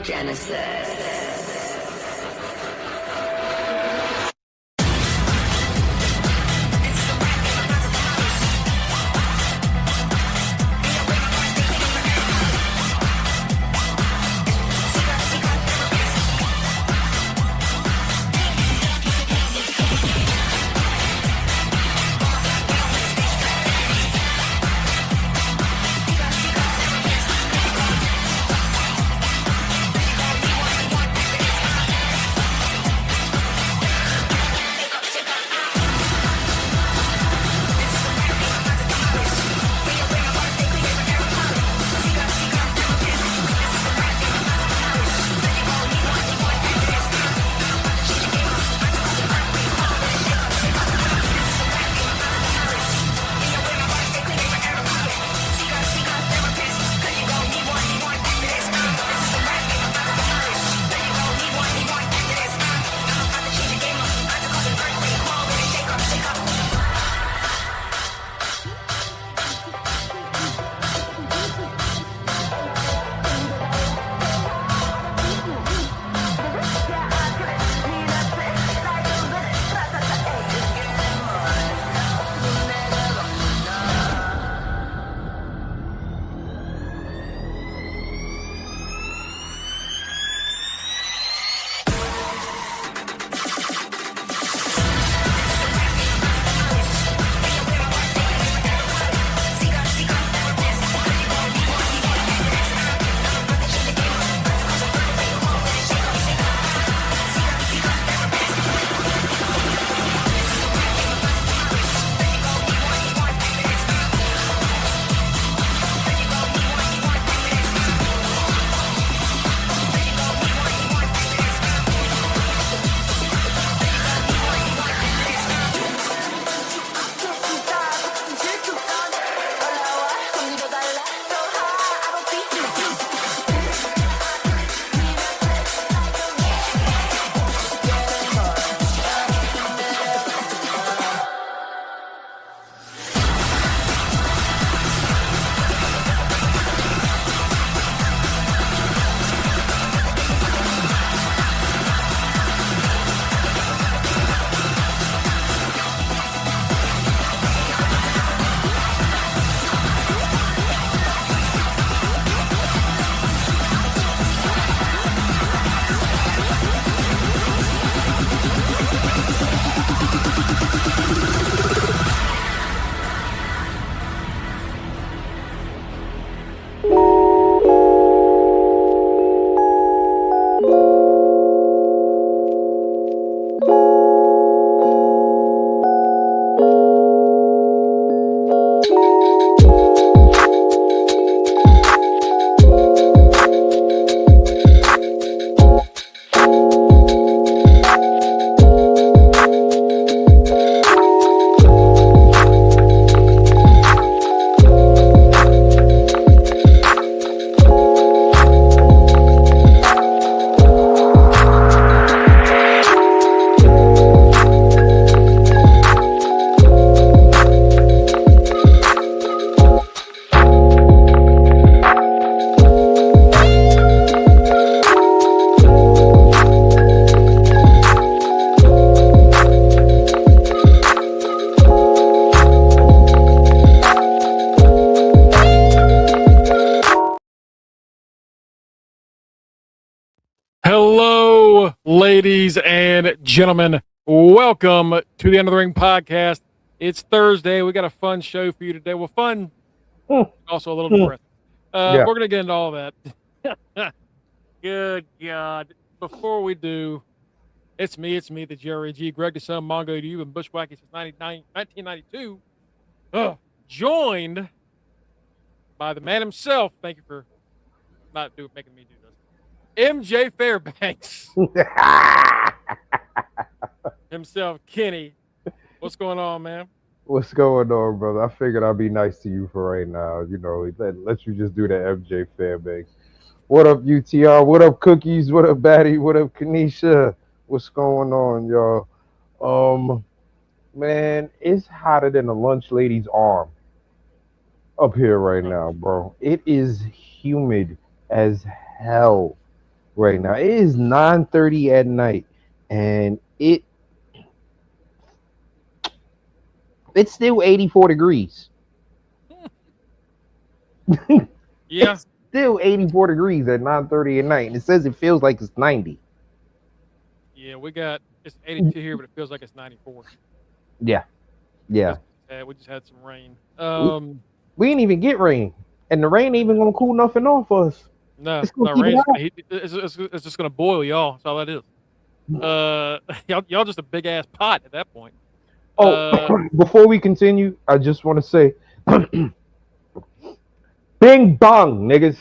Genesis. Hello, ladies and gentlemen. Welcome to the Under the Ring podcast. It's Thursday. We got a fun show for you today. Well, fun, also a little depressing. We're going to get into all that. Good God. Before we do, it's me, the Jerry G. Greg the Son, Mongo to you, and Bushwhacky since 1992. Joined by the man himself. Thank you for making me do this. MJ Fairbanks himself, Kenny. What's going on, man? What's going on, brother? I figured I'd be nice to you for right now. Let you just do the MJ fan base. What up, UTR? What up, Cookies? What up, Batty? What up, Kanisha? What's going on, y'all? Um, man, it's hotter than a lunch lady's arm up here right Oh, now, bro. It is humid as hell right now. It is 9:30 at night, and it's still 84 degrees. yeah, It's still 84 degrees at 9:30 at night, and it says it feels like it's 90. yeah. It's 82 here, but it feels like it's 94 Yeah, yeah. because we just had some rain. We, we ain't even get rain, and the rain ain't even gonna cool nothing off us. No, It's gonna no keep it rain is hot. gonna heat. It's just gonna boil y'all. That's all that is. Y'all just a big ass pot at that point. Oh, Uh, before we continue, I just want to say, Bing bong, niggas.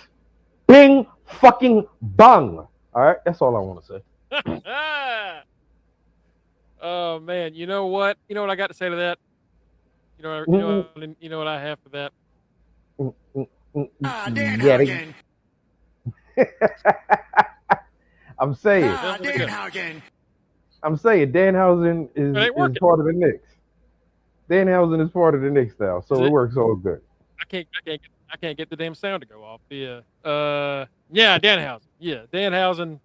Bing fucking bong. All right, that's all I want to oh man, you know what? You know what I got to say to that? say. You know what I have for that? Yeah, I'm saying. Feels really good. I'm saying Danhausen It ain't is working. part of the Knicks. Danhausen is part of the Knicks now, Is so it it? works all good. I can't get the damn sound to go off. Yeah, Danhausen. Yeah, Danhausen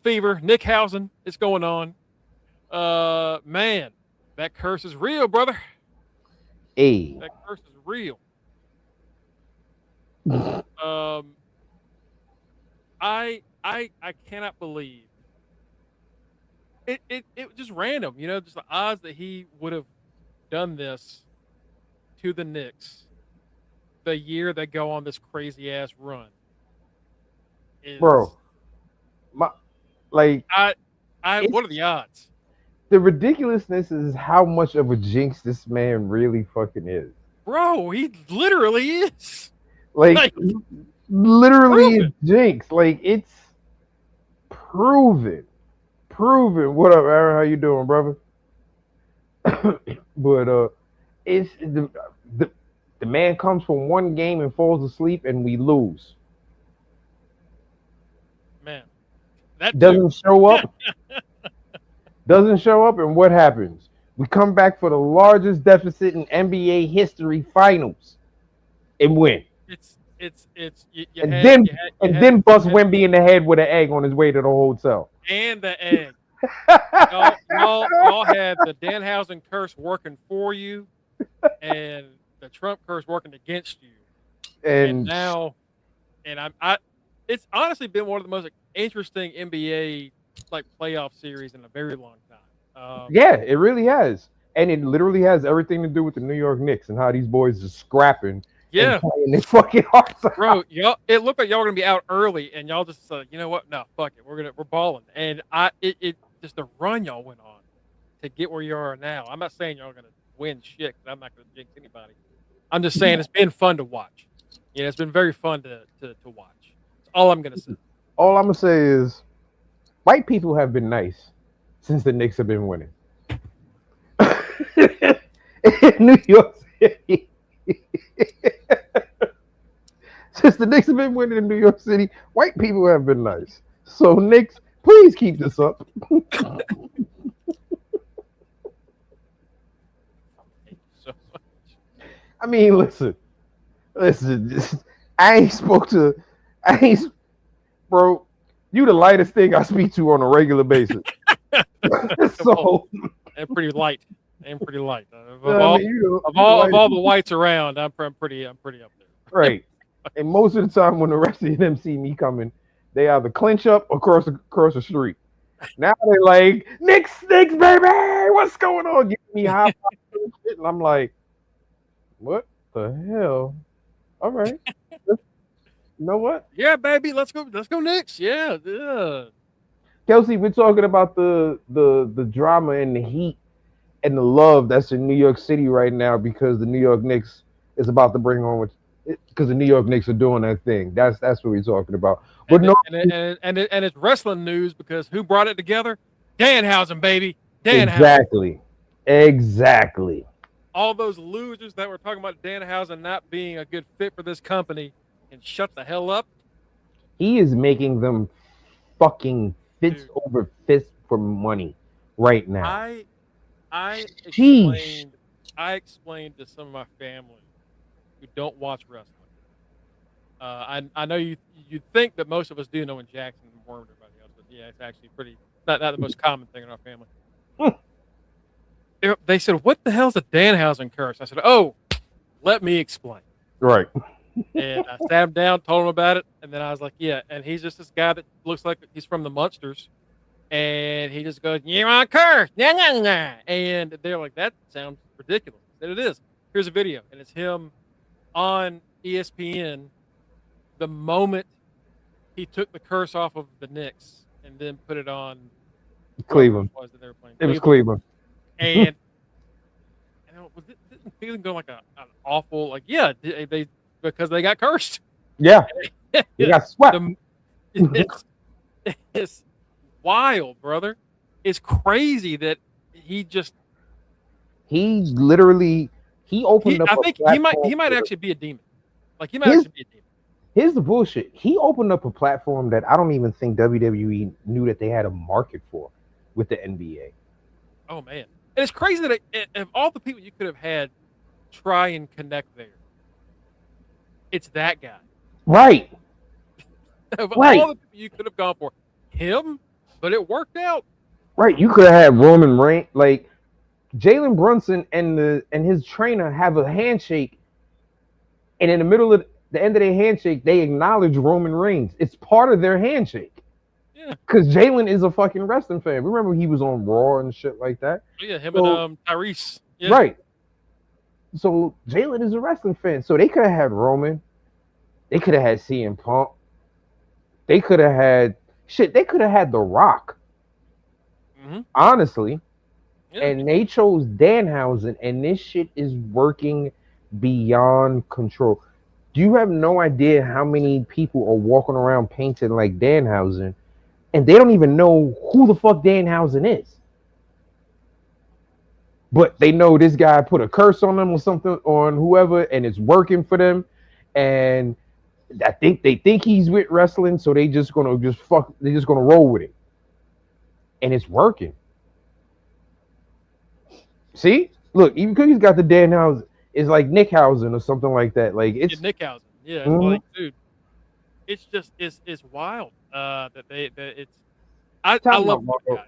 fever. Nickhausen. It's going on. Man, that curse is real, brother. Hey, That curse is real. Um, I cannot believe it. Just random, just the odds that he would have done this to the Knicks the year they go on this crazy ass run bro, is my like I I. it's What are the odds, the ridiculousness is how much of a jinx this man really fucking is. bro? He literally is. Like Like, literally, prove it's it. jinx. Like it's proven, proven. What up, Aaron? How you doing, brother? But it's the the man comes from one game and falls asleep, and we lose. Man, that too. Doesn't show up. Doesn't show up, and what happens? We come back for the largest deficit in NBA history finals and win. You And had then and then you bust had Wemby in the head with an egg on his way to the hotel. and the egg. Y'all had the Danhausen curse working for you and the Trump curse working against you. And And now and I it's honestly been one of the most interesting NBA like playoff series in a very long time. yeah, it really has. And it literally has everything to do with the New York Knicks and how these boys are scrapping and Yeah, playing their fucking hearts out. bro, y'all it looked like y'all were gonna be out early and y'all just you know what? No, fuck it. We're balling. And it just the run y'all went on to get where you are now. I'm not saying y'all gonna win shit 'cause I'm not gonna jinx anybody. I'm just saying it's been fun to watch. It's been very fun to watch. That's all I'm gonna say. All I'm gonna say is white people have been nice since the Knicks have been winning. In New York City. Since the Knicks have been winning in New York City, white people have been nice. So Knicks, please keep this up. So I mean, listen. I ain't spoke to, I ain't, bro. You the lightest thing I speak to on a regular basis. well, So and pretty light. And pretty light. Of I mean, you the of all lightest, the whites around, I'm pretty up there. right? And most of the time, when the rest of them see me coming, they either clinch up or cross the street. Now they like Knicks, baby. What's going on? Give me high five and shit, and I'm like, what the hell? All right, you know what, Yeah, baby, let's go Knicks. Yeah, yeah. Kelsey? We're talking about the drama and the heat and the love that's in New York City right now because the New York Knicks is about to bring on because the New York Knicks are doing that thing. That's what we're talking about. But no, And it's wrestling news because who brought it together? Danhausen, baby. Danhausen. exactly, exactly. all those losers that were talking about Danhausen not being a good fit for this company can shut the hell up. He is making them fucking fist Dude, over fist for money right now. I Sheesh. explained to some of my family who don't watch wrestling. I know you think that most of us do know when Jackson and Worm and everybody else, but yeah, it's actually pretty not the most common thing in our family. They said, "What the hell's a Danhausen curse?" I said, "Oh, let me explain." Right. And I sat him down, told him about it, and then I was like, "Yeah." And he's just this guy that looks like he's from the Munsters, and he just goes, "You're on curse," nah, nah, nah. And they're like, "That sounds ridiculous." I said, "It is." Here's a video, and it's him on ESPN the moment he took the curse off of the Knicks and then put it on Cleveland. Was that they were playing. It was Cleveland. And didn't Cleveland go like an awful they because they got cursed. Yeah, they got swept. It's wild, brother. It's crazy that he literally opened up. I think he might actually be a demon. Like he might actually be a demon. Here's the bullshit. He opened up a platform that I don't even think WWE knew that they had a market for with the NBA. Oh man. And it's crazy that of all the people you could have had try and connect there, it's that guy. Right. Of all the people you could have gone for, him, but it worked out. Right. You could have had Roman Reigns, like Jalen Brunson and his trainer have a handshake, and in the middle of the end of their handshake, they acknowledge Roman Reigns. It's part of their handshake. Yeah. Because Jalen is a fucking wrestling fan. Remember he was on Raw and shit like that? Yeah, him and Tyrese. Yeah. Right. So Jalen is a wrestling fan. So they could have had Roman. They could have had CM Punk. They could have had they could have had The Rock. Mm-hmm. Honestly. Yeah. And they chose Danhausen, and this shit is working beyond control. Do you have no idea how many people are walking around painted like Danhausen, and they don't even know who the fuck Danhausen is? But they know this guy put a curse on them or something on whoever, and it's working for them. And I think they think he's with wrestling, so they're just gonna roll with it, and it's working. See, look, even Cookie's got the Danhausen. It's like Nickhausen or something like that. Like it's Nickhausen. Yeah, it's like, dude, it's just it's wild. I love that guy, man.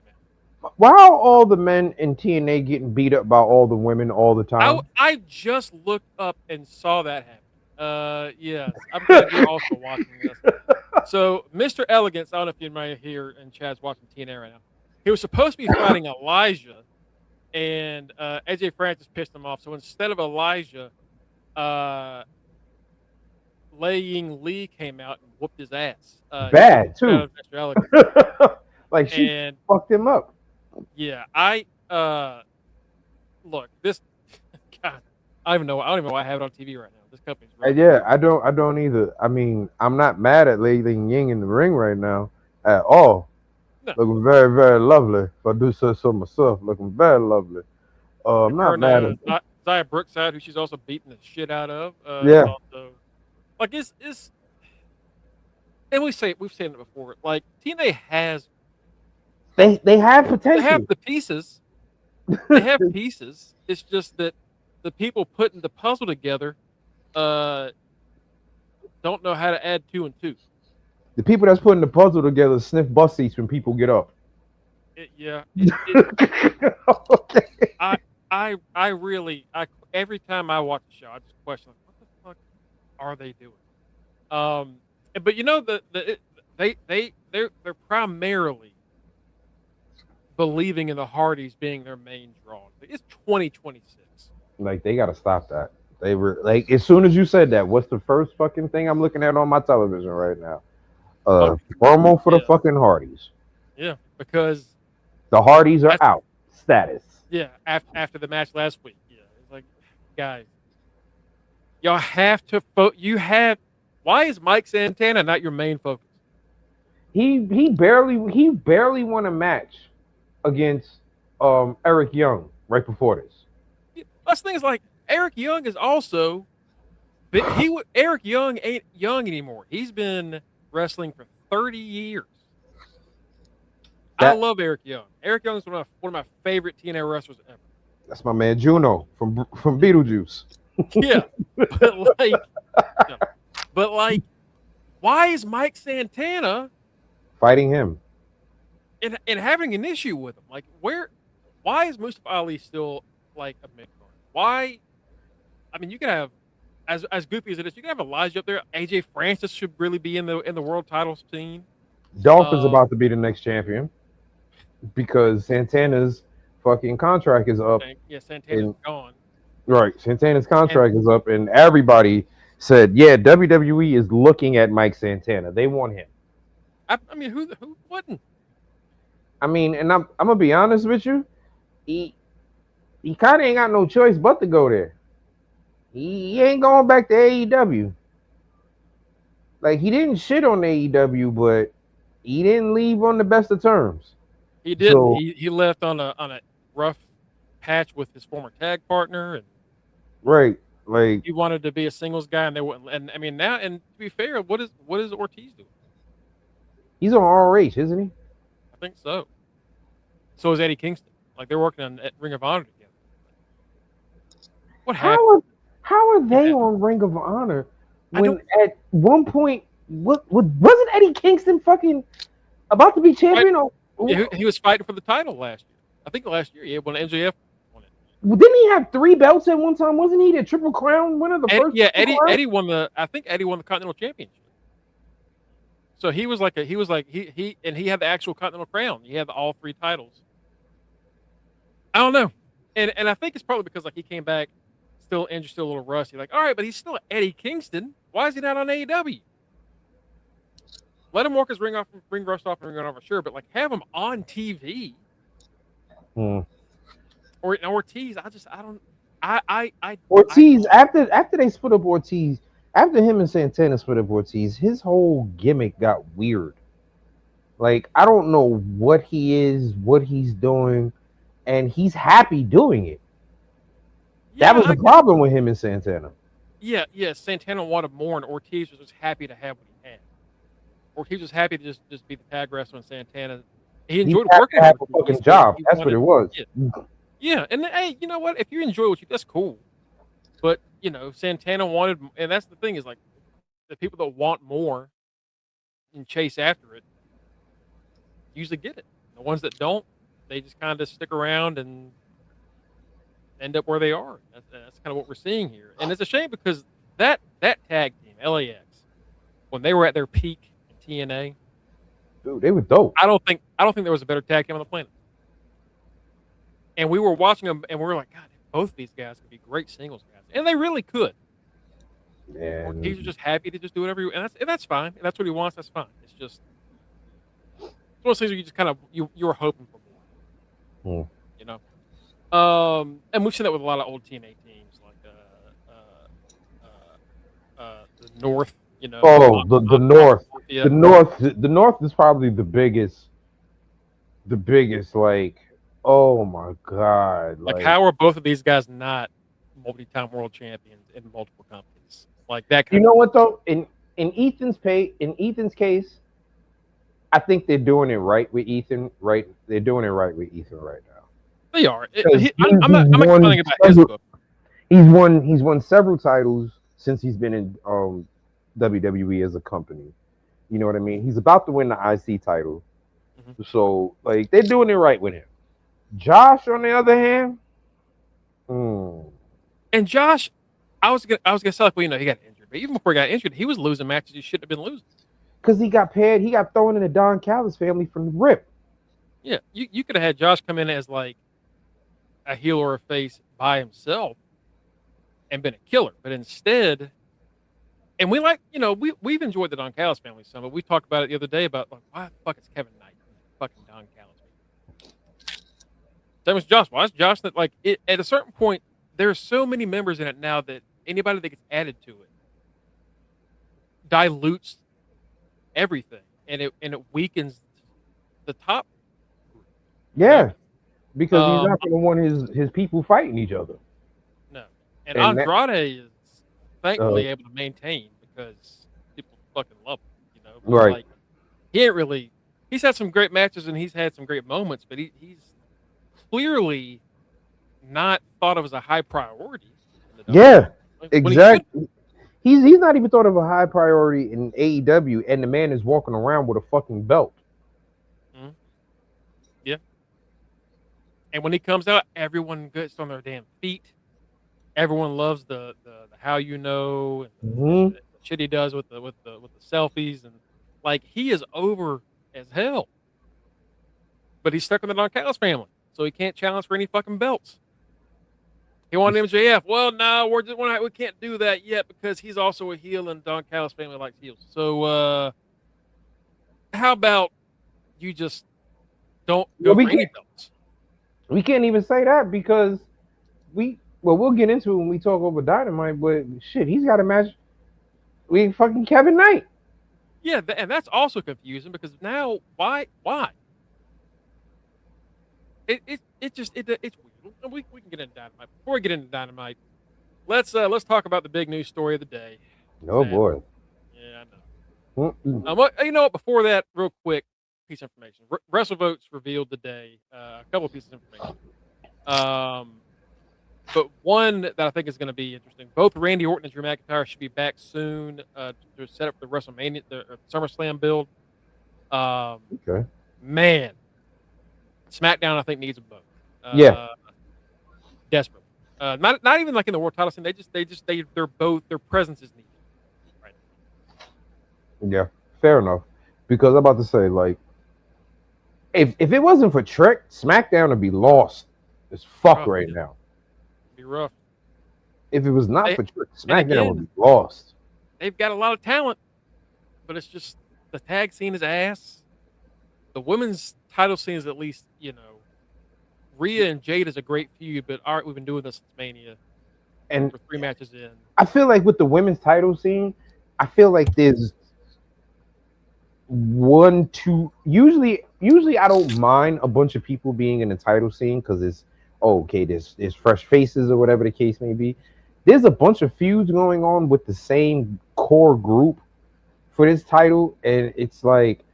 Why are all the men in TNA getting beat up by all the women all the time? I just looked up and saw that happen. Yeah, I'm glad you're also watching this. So, Mr. Elegance, I don't know if you might hear and Chad's watching TNA right now. He was supposed to be fighting Elijah, and AJ Francis pissed him off. So instead of Elijah, Lei Ying Lee came out and whooped his ass. Bad too. Like she fucked him up. Yeah, look, this God, I don't even know why I have it on TV right now. This company's right. Yeah, I don't either. I mean, I'm not mad at Lei Ying in the ring right now at all. No. Looking very, very lovely. If I do say so myself, looking very lovely. I'm not mad at Zaya Brookside, who she's also beating the shit out of. Yeah. Also, like it's and we've said it before. Like TNA has they have potential. They have the pieces. They have pieces. It's just that the people putting the puzzle together don't know how to add 2 and 2. The people that's putting the puzzle together sniff bus seats when people get up. Okay. I really every time I watch the show, I just question what the fuck are they doing? But you know they're primarily believing in the Hardys being their main draw. It's 2026. Like they gotta stop that. They were like, as soon as you said that, what's the first fucking thing I'm looking at on my television right now? Promo for the fucking Hardys. Yeah, because the Hardys are out. Status. Yeah, after the match last week. Yeah, it's like, guys, y'all have to why is Mike Santana not your main focus? He barely won a match against Eric Young right before this. Plus, things like Eric Young is also, but Eric Young ain't young anymore. He's been wrestling for 30 years. I love Eric Young. Eric Young is one of my favorite TNA wrestlers ever. That's my man Juno from Beetlejuice. Yeah, but like, why is Mike Santana fighting him and having an issue with him? Like, why is Mustafa Ali still like a mid-card? Why? I mean, you can have as goofy as it is, you can have Elijah up there. AJ Francis should really be in the world title scene. Dolph is about to be the next champion because Santana's fucking contract is up. Yeah, Santana's gone. Right, Santana's contract is up, and everybody said, "Yeah, WWE is looking at Mike Santana. They want him." I mean, who wouldn't? I mean, and I'm gonna be honest with you, he kind of ain't got no choice but to go there. He ain't going back to AEW. Like, he didn't shit on AEW, but he didn't leave on the best of terms. He didn't. So, he left on a rough patch with his former tag partner, and right, like he wanted to be a singles guy, and they wouldn't. And I mean, now, and to be fair, what is Ortiz doing? He's on ROH, isn't he? I think so. So is Eddie Kingston. Like, they're working on Ring of Honor together. What happened? How are they on Ring of Honor when at one point wasn't Eddie Kingston fucking about to be champion? He was fighting for the title last year. I think last year, yeah, when MJF won it. Well, didn't he have 3 belts at one time? Wasn't he the Triple Crown winner? Eddie won the. I think Eddie won the Continental Championship. So he was like he had the actual Continental Crown. He had all 3 titles. I don't know, and I think it's probably because like he came back still injured, still a little rusty. Like, all right, but he's still Eddie Kingston. Why is he not on AEW? Let him work his ring rust off and ring over, sure, but like have him on TV. Or Ortiz. Ortiz after they split up Ortiz, after him and Santana split up Ortiz, his whole gimmick got weird. Like, I don't know what he is, what he's doing, and he's happy doing it. That was the problem with him and Santana. Yeah, Santana wanted more, and Ortiz was just happy to have what he had. Ortiz was happy to just be the tag wrestler, and Santana, he enjoyed working. Have a fucking job. That's what it was. Yeah, and hey, you know what? If you enjoy what that's cool. But Santana wanted, and that's the thing is like the people that want more and chase after it usually get it. The ones that don't, they just kind of stick around and end up where they are. That's kind of what we're seeing here, and it's a shame because that tag team, LAX, when they were at their peak in TNA, dude, they were dope. I don't think there was a better tag team on the planet. And we were watching them, and we were like, God, both of these guys could be great singles guys, and they really could. Yeah, Ortiz was just happy to just do whatever, and that's fine. If that's what he wants, that's fine. It's just one of those things where you just kind of you were hoping for more. And we've seen that with a lot of old TNA teams, like the North. The North. Yeah. The North is probably the biggest. Like, oh my God! Like how are both of these guys not multi-time world champions in multiple companies? Like that. You know what though? In Ethan's case, I think they're doing it right with Ethan. Right, they're doing it right with Ethan right now. They are. I'm not complaining about his book. He's won several titles since he's been in WWE as a company. You know what I mean? He's about to win the IC title. Mm-hmm. So like they're doing it right with him. Josh, on the other hand, and Josh, I was gonna say, like, well, he got injured, but even before he got injured, he was losing matches he shouldn't have been losing. Because he got paired, he got thrown in the Don Callis family from the rip. Yeah, you could have had Josh come in as like a heel or a face by himself and been a killer, but instead, and we've enjoyed the Don Callis family some, but we talked about it the other day about like why the fuck is Kevin Knight fucking Don Callis? Same as Josh. Why is Josh that like it, at a certain point? There are so many members in it now that anybody that gets added to it dilutes everything, and it weakens the top group. Yeah, because he's not going to want his people fighting each other. And Andrade is thankfully able to maintain because people fucking love him. You know, but right? Like, he ain't really. He's had some great matches and he's had some great moments, but he's clearly not thought of as a high priority. In the Yeah, when he should. exactly. He's not even thought of a high priority in AEW, and the man is walking around with a fucking belt. Mm-hmm. Yeah. And when he comes out, everyone gets on their damn feet. Everyone loves the how you know and the shit he does with the selfies and like he is over as hell. But he's stuck in the Don Callis family, so he can't challenge for any fucking belts. He wanted MJF. Well, no, we can't do that yet because he's also a heel and Don Callis family likes heels. So how about you just don't go for any belts? We can't even say that because we'll get into it when we talk over Dynamite, but shit, he's got a match with fucking Kevin Knight. Yeah, and that's also confusing because now why? It's weird. We can get into Dynamite. Before we get into Dynamite, let's talk about the big news story of the day. Oh boy. Yeah, I know. You know what? Before that, real quick piece of information. WrestleVotes revealed today a couple of pieces of information. But one that I think is going to be interesting. Both Randy Orton and Drew McIntyre should be back soon to set up the WrestleMania, the SummerSlam build. Okay. Man, SmackDown I think needs them both. Desperately. Not even like in the world title scene. They're both, their presence is needed. Right. Yeah, fair enough. Because I'm about to say, like, if it wasn't for Trek, SmackDown would be lost as fuck right now. It'd be rough. If it was not for Trek, SmackDown would be lost. They've got a lot of talent, but it's just the tag scene is ass. The women's title scene is at least, you know, Rhea and Jade is a great feud, but we've been doing this since Mania. And we're 3 matches in. I feel like with the women's title scene, I feel like there's one, two. Usually I don't mind a bunch of people being in the title scene because it's there's fresh faces or whatever the case may be. There's a bunch of feuds going on with the same core group for this title, and it's like,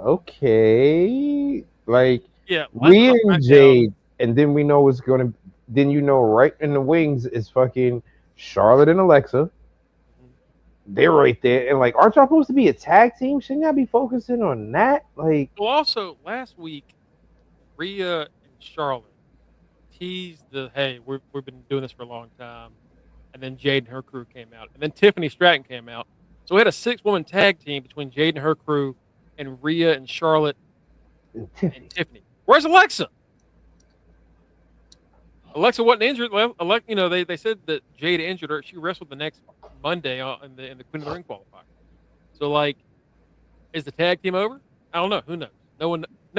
okay, like Rhea and Jade, and then we know it's gonna. Then you know, right in the wings is fucking Charlotte and Alexa. They're right there, and like, aren't y'all supposed to be a tag team? Shouldn't y'all be focusing on that? Like, well, also last week, Rhea and Charlotte teased hey, we've been doing this for a long time, and then Jade and her crew came out, and then Tiffany Stratton came out. So we had a 6-woman tag team between Jade and her crew, and Rhea and Charlotte and Tiffany. Where's Alexa? Alexa wasn't injured. You know, they said that Jade injured her. She wrestled the next Monday in the Queen of the Ring qualifier. So, like, is the tag team over? I don't know. Who knows? No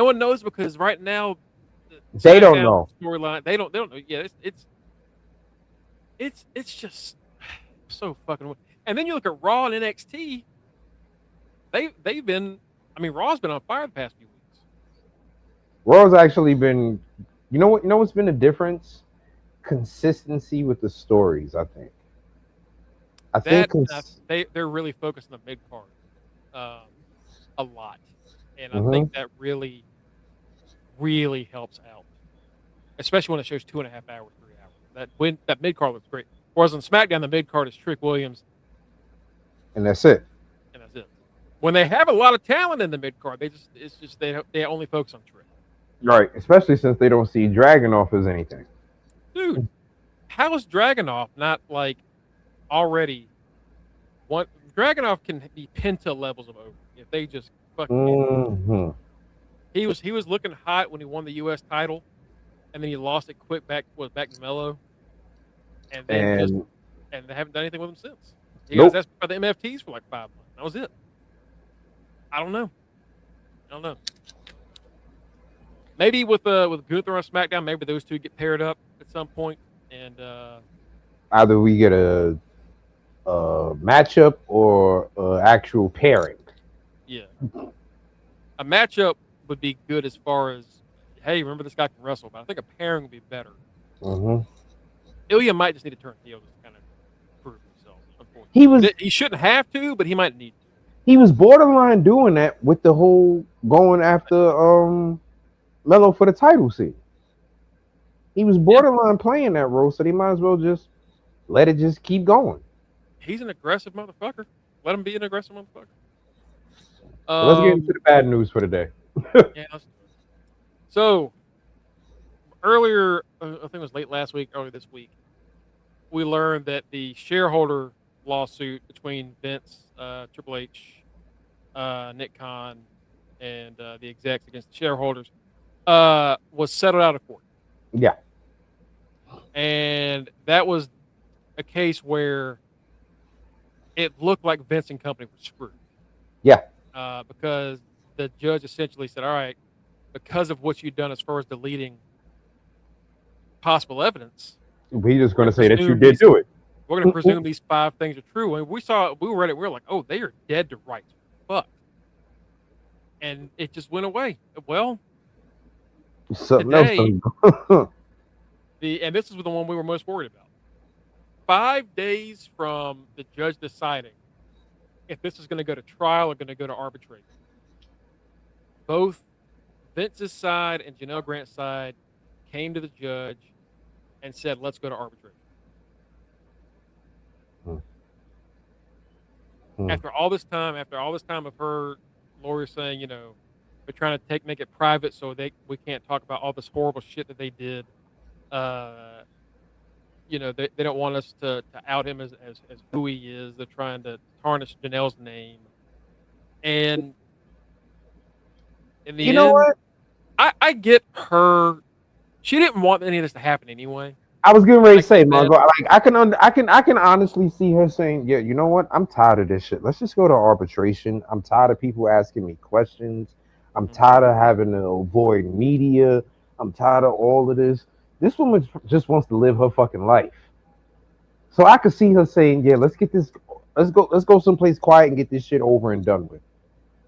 one knows because right now they don't know storyline. They don't know. Yeah, it's just so fucking. And then you look at Raw and NXT. They've been. I mean, Raw's been on fire the past few weeks. Raw's actually been. You know what? You know what's been the difference? Consistency with the stories. I think. They're really focused on the mid card, a lot, and I think that really helps out, especially when it shows 2.5 hours, 3 hours. That mid card looks great. Whereas on SmackDown, the mid card is Trick Williams, and that's it. When they have a lot of talent in the mid card, they only focus on Trick. Right, especially since they don't see Dragunov as anything. Dude, how is Dragunov not like already one? Dragunov can be Penta levels of over if they just fucking. He was looking hot when he won the U.S. title, and then he lost it quick back to Mello, and then and they haven't done anything with him since. He got asked by the MFTs for like 5 months. That was it. I don't know. Maybe with Gunther on SmackDown, maybe those two get paired up at some point, and either we get a matchup or an actual pairing. Yeah, a matchup would be good as far as, hey, remember this guy can wrestle, but I think a pairing would be better Ilya might just need to turn heel to kind of prove himself. He He shouldn't have to, but he might need to. He was borderline doing that with the whole going after Melo for the title scene. He was borderline playing that role, so they might as well just let it just keep going. He's an aggressive motherfucker. Let him be an aggressive motherfucker. So let's get into the bad news for the day. Yeah. So earlier, I think it was late last week, early this week, we learned that the shareholder lawsuit between Vince, Triple H, Nick Khan, and the execs against the shareholders was settled out of court. Yeah. And that was a case where it looked like Vince and company were screwed. Yeah. Because the judge essentially said, all right, because of what you've done as far as deleting possible evidence, we're just going to say that you did do it. We're going to presume these 5 things are true. And we read it, we were like, oh, they are dead to rights. Fuck. And it just went away. Well, today, and this is the one we were most worried about. 5 days from the judge deciding if this is going to go to trial or going to go to arbitration, both Vince's side and Janelle Grant's side came to the judge and said, let's go to arbitration. After all this time of her lawyer saying, you know, they're trying to make it private so we can't talk about all this horrible shit that they did. You know, they don't want us to out him as who he is. They're trying to tarnish Janelle's name. And in the end, know what? I get her. She didn't want any of this to happen anyway. I was getting ready to say, Mongo, like I can honestly see her saying, yeah, you know what? I'm tired of this shit. Let's just go to arbitration. I'm tired of people asking me questions. I'm tired of having to avoid media. I'm tired of all of this. This woman just wants to live her fucking life. So I could see her saying, yeah, let's go someplace quiet and get this shit over and done with.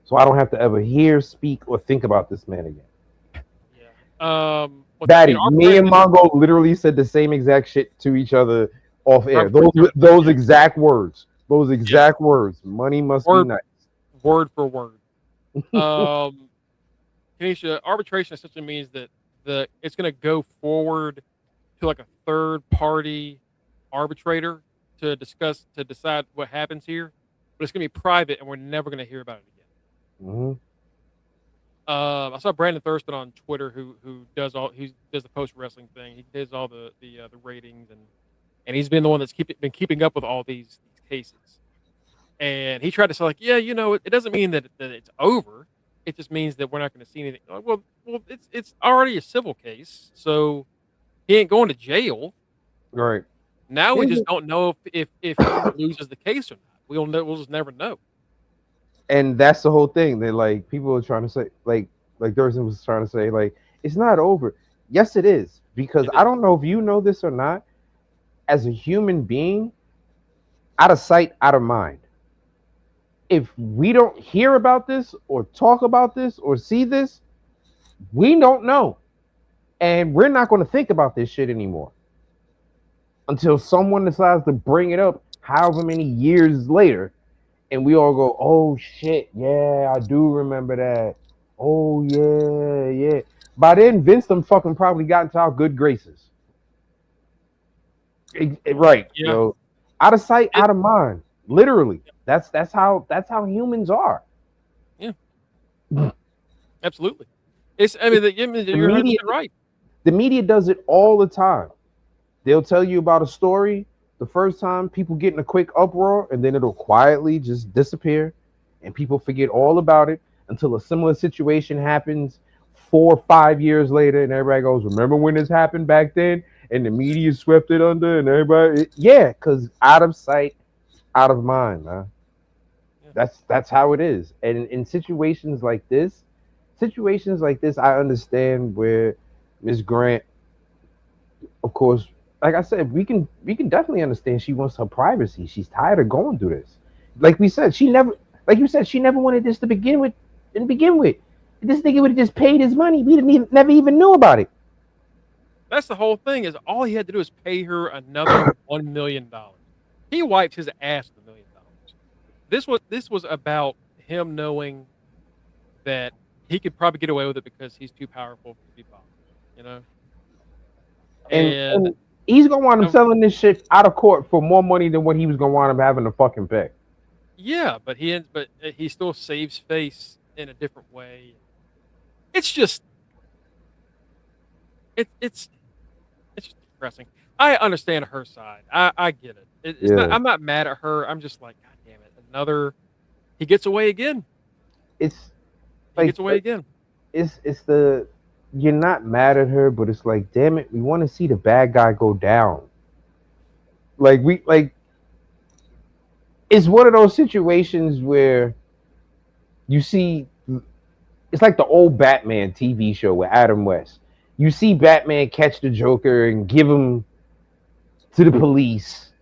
So I don't have to ever hear, speak, or think about this man again. Yeah. Daddy, me and Mongo literally said the same exact shit to each other off air. Those exact words. Those exact words. Money must be nice. Word for word. Kanisha, arbitration essentially means that it's going to go forward to like a third party arbitrator to decide what happens here, but it's going to be private and we're never going to hear about it again. I saw Brandon Thurston on Twitter who does the post wrestling thing. He does all the ratings and he's been the one that's been keeping up with all these cases. And he tried to say like, yeah, you know, it doesn't mean that it's over. It just means that we're not going to see anything. Well, it's already a civil case, so he ain't going to jail. Right. Now we just don't know if he loses the case or not. We'll just never know. And that's the whole thing. That like people are trying to say, like Thurston was trying to say, like it's not over. Yes, it is, because I don't know if you know this or not. As a human being, out of sight, out of mind. If we don't hear about this or talk about this or see this, we don't know, and we're not going to think about this shit anymore until someone decides to bring it up, however many years later. And we all go, oh, shit, yeah, I do remember that. Oh, yeah. By then, Vince them fucking probably got into our good graces. Right. Yeah. So, out of sight, out of mind. Literally. That's how humans are. Yeah. Absolutely. You're media, right. The media does it all the time. They'll tell you about a story the first time, people get in a quick uproar, and then it'll quietly just disappear, and people forget all about it until a similar situation happens 4 or 5 years later, and everybody goes, remember when this happened back then? And the media swept it under, and everybody, yeah, because out of sight, out of mind, man. Yeah. That's how it is. And in situations like this, I understand where Ms. Grant, of course, like I said, we can definitely understand she wants her privacy. She's tired of going through this. Like we said, she never wanted this to begin with. This nigga would have just paid his money. We never even knew about it. That's the whole thing. Is all he had to do is pay her another $1 million. He wiped his ass with $1 million. This was about him knowing that he could probably get away with it because he's too powerful to be bothered. You know. And he's gonna wind up selling this shit out of court for more money than what he was gonna wind up having to fucking pay. Yeah, but he still saves face in a different way. It's just it's just depressing. I understand her side. I get it. It's not. I'm not mad at her. I'm just like, God damn it! He gets away again. He gets away again. It's you're not mad at her, but it's like, damn it, we want to see the bad guy go down. It's one of those situations where you see, it's like the old Batman TV show with Adam West. You see Batman catch the Joker and give him to the police,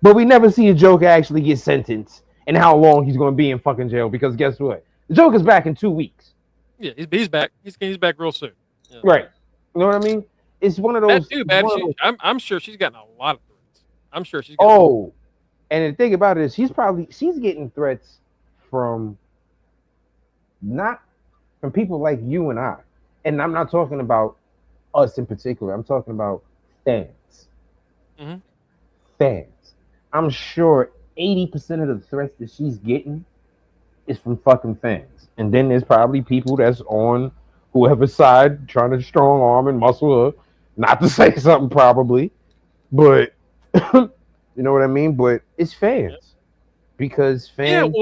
but we never see a Joker actually get sentenced and how long he's going to be in fucking jail, because guess what? The Joker's back in 2 weeks. Yeah, he's back. He's back real soon. Yeah. Right. You know what I mean? It's one of those. I'm sure she's gotten a lot of threats. I'm sure she's. And the thing about it is, she's getting threats from not from people like you and I, and I'm not talking about us in particular. I'm talking about fans. Mm-hmm. Fans. I'm sure 80% of the threats that she's getting is from fucking fans. And then there's probably people that's on whoever's side trying to strong arm and muscle her, not to say something probably, but you know what I mean? But it's fans. Because fans,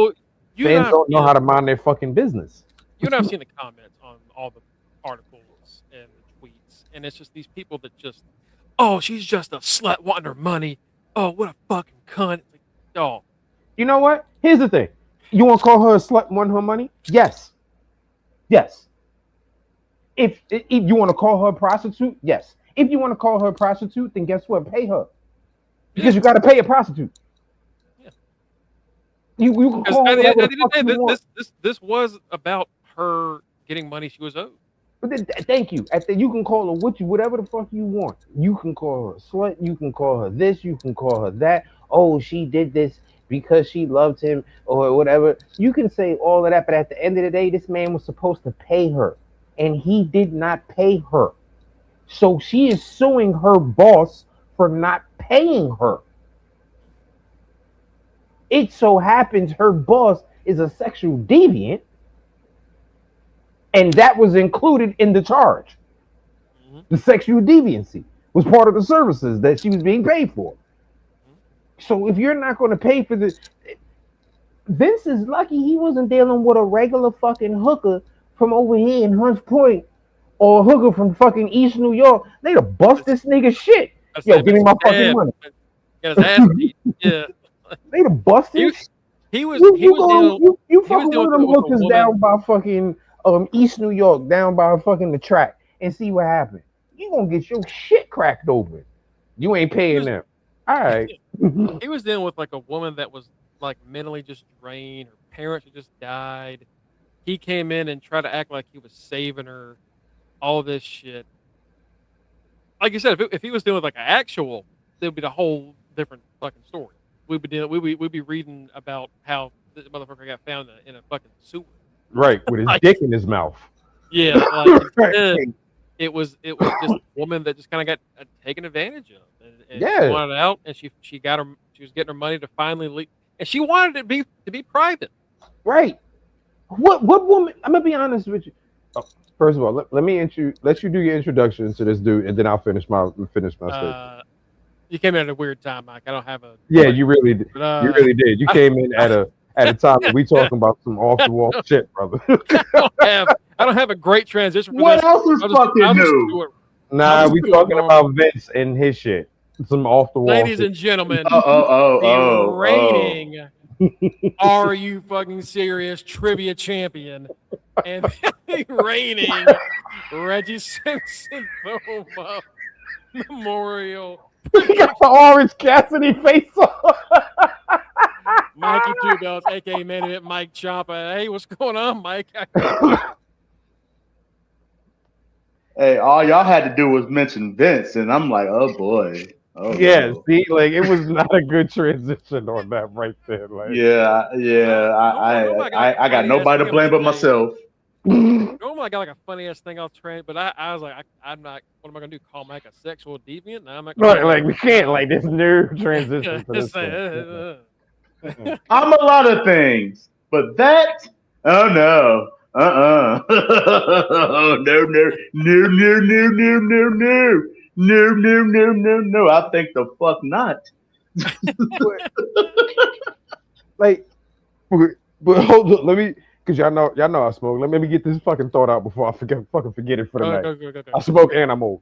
fans don't know how to mind their fucking business. You and I've seen the comments on all the articles and the tweets, and it's just these people that just, oh, she's just a slut wanting her money. Oh, what a fucking cunt. Like, oh. You know what? Here's the thing. You want to call her a slut wanting her money? Yes. Yes. If you want to call her a prostitute, yes. If you want to call her a prostitute, then guess what? Pay her. Because you got to pay a prostitute. Yeah. You can call her whatever the fuck you want. This was about her getting money she was owed. But thank you. You can call her whatever the fuck you want. You can call her a slut. You can call her this. You can call her that. Oh, she did this because she loved him or whatever. You can say all of that, but at the end of the day, this man was supposed to pay her, and he did not pay her. So she is suing her boss for not paying her. It so happens her boss is a sexual deviant, and that was included in the charge. Mm-hmm. The sexual deviancy was part of the services that she was being paid for. So if you're not going to pay for this, Vince is lucky he wasn't dealing with a regular fucking hooker from over here in Hunts Point or a hooker from fucking East New York. They'd have bust this nigga shit. Yo, give me my fucking money. Yeah. They'd have busted. He was fucking one of them hookers down by fucking East New York, down by fucking the track, and see what happened. You gonna get your shit cracked open. You ain't paying them. All right. He was dealing with like a woman that was like mentally just drained. Her parents had just died. He came in and tried to act like he was saving her. All this shit. Like you said, if he was dealing with like an actual, it would be a whole different fucking story. We'd be reading about how this motherfucker got found in a fucking sewer. Right, with his dick in his mouth. Yeah, like it was just a woman that just kind of got taken advantage of. And she wanted out, and she was getting her money to finally leave, and she wanted it to be private. Right. What woman? I'm gonna be honest with you. Oh, first of all, let you do your introduction to this dude, and then I'll finish my statement. You came in at a weird time, Mike. I don't have a. Yeah, you really did. You really did. You came in at a time that we talking about some off the wall shit, brother. I don't have a great transition. For what this. else is fucking new? Nah, we talking about Vince and his shit. Some off the wall. Ladies and gentlemen, the reigning Are You Fucking Serious trivia champion and the reigning Reggie Simpson Thoma Memorial. He got the Orange Cassidy face on. Mikey Two Belts, aka Man Event Mike Ciampa. Hey, what's going on, Mike? Hey, all y'all had to do was mention Vince, and I'm like, oh boy, oh Yeah, no. see, like it was not a good transition on that right there. Like, Yeah, yeah. Normally I got like a I got funny ass nobody thing to I'm gonna blame but say. myself. Normally I got like a funny ass thing I'll trend, but I was like, I'm not. What am I gonna do? Call Mike a sexual deviant? No, I'm not gonna do like we can't like this new that. transition to this It's one. I'm a lot of things, but that, oh no, no, no, no, no, no, no, no, no, no, no, no, no, no. I think the fuck not. Like, but hold on, let me, cause y'all know I smoke. Let me get this fucking thought out before I forget it for the Go, night. go, go, go, go. I smoke and I'm old.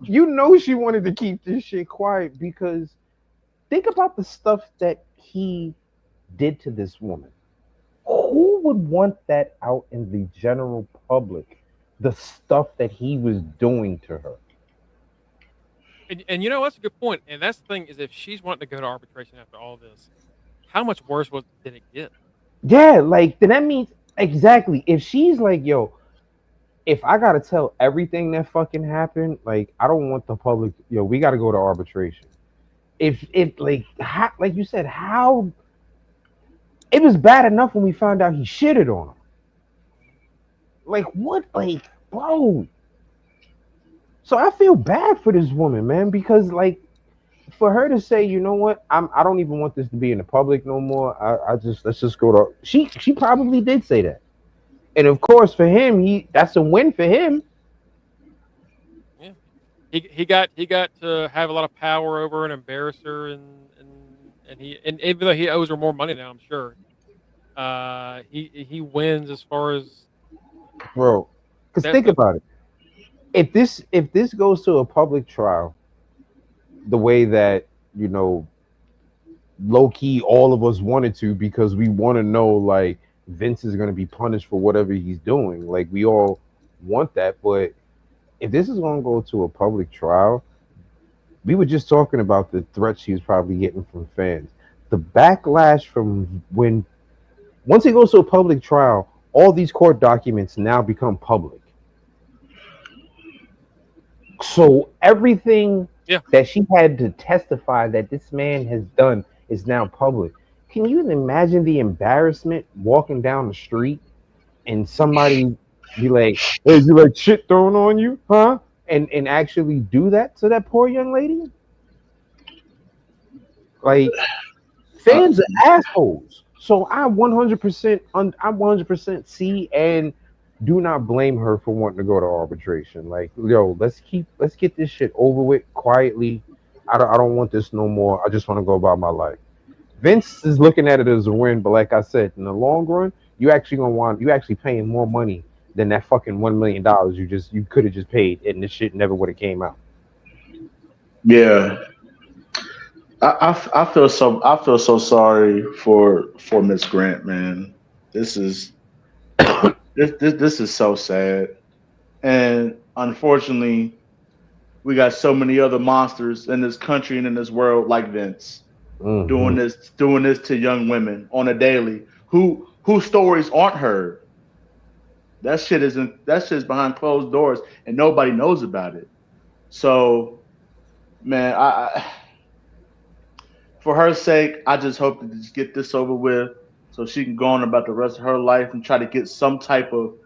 You know she wanted to keep this shit quiet because think about the stuff that he did to this woman. Who would want that out in the general public? The stuff that he was doing to her. And you know that's a good point. And that's the thing is, if she's wanting to go to arbitration after all this, how much worse did it get? Yeah, like then that means exactly if she's like, yo, if I gotta tell everything that fucking happened, like I don't want the public, yo, we gotta go to arbitration. If like how, like you said, how it was bad enough when we found out he shitted on her. Like what, like bro? So I feel bad for this woman, man, because like for her to say, you know what, I don't even want this to be in the public no more. I just let's just go to. She probably did say that, and of course for him, that's a win for him. Yeah, he got to have a lot of power over and embarrass her, and even though he owes her more money now, I'm sure. He wins as far as Bro. Because think about it. If this goes to a public trial, the way that low key all of us wanted to, because we want to know like Vince is going to be punished for whatever he's doing. Like we all want that, but if this is going to go to a public trial, we were just talking about the threats he was probably getting from fans. The backlash from when once it goes to a public trial, all these court documents now become public. So everything that she had to testify that this man has done is now public. Can you imagine the embarrassment walking down the street and somebody be like, "Hey, you like shit thrown on you, huh?" And actually do that to that poor young lady? Like fans are assholes. So I 100% see and do not blame her for wanting to go to arbitration. Like, yo, let's get this shit over with quietly. I don't want this no more. I just want to go about my life. Vince is looking at it as a win, but like I said, in the long run, you actually paying more money than that fucking $1 million you could have just paid, and this shit never would have came out. Yeah, I feel so sorry for Miss Grant, man. This is this is so sad, and unfortunately, we got so many other monsters in this country and in this world like Vince doing this to young women on a daily whose stories aren't heard. That shit's behind closed doors and nobody knows about it. So, man, I for her sake, I just hope to just get this over with so she can go on about the rest of her life and try to get some type of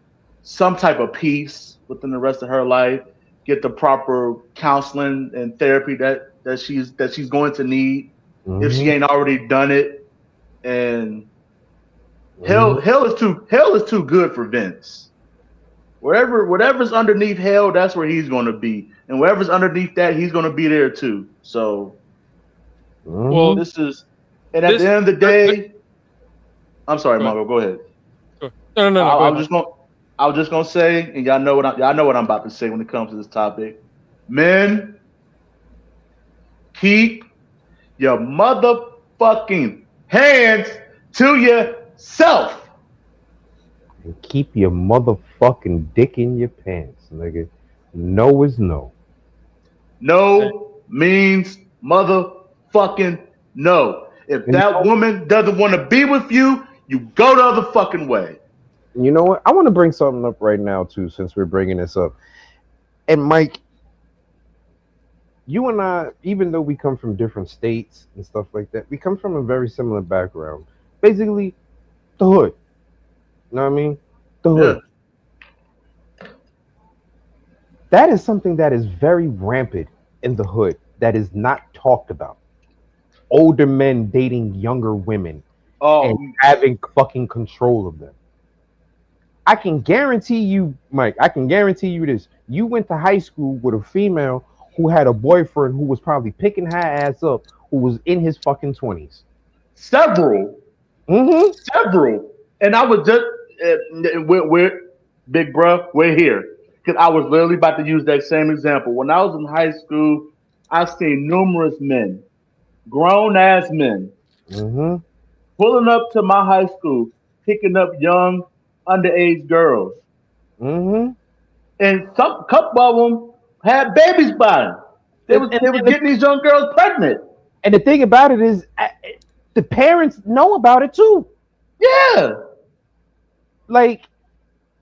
peace within the rest of her life, get the proper counseling and therapy that she's going to need if she ain't already done it. And hell is too good for Vince. Whatever's underneath hell, that's where he's going to be, and whatever's underneath that, he's going to be there too. So, well, this is, and at the end of the day, I'm sorry, Mongo, go ahead. No. I was just gonna say, and y'all know what I'm about to say when it comes to this topic. Men, keep your motherfucking hands to yourself. And keep your motherfucking dick in your pants, nigga. No is no. No means motherfucking no. If that woman doesn't want to be with you, you go the other fucking way. You know what? I want to bring something up right now too, since we're bringing this up. And Mike, you and I, even though we come from different states and stuff like that, we come from a very similar background. Basically, the hood. You know what I mean? The Yeah. hood. That is something that is very rampant in the hood that is not talked about. Older men dating younger women and Oh, having fucking control of them. I can guarantee you, Mike, I can guarantee you this. You went to high school with a female who had a boyfriend who was probably picking her ass up, who was in his fucking 20s. several, Mm-hmm. several, and I was just we're big bruh, we're here because I was literally about to use that same example. When I was in high school, I seen numerous men, grown ass men, Mm-hmm. pulling up to my high school, picking up young underage girls, Mm-hmm. and some couple of them had babies by them. They And, was and, they was and, the, getting these young girls pregnant. and the thing about it is, the parents know about it too. Yeah. Like,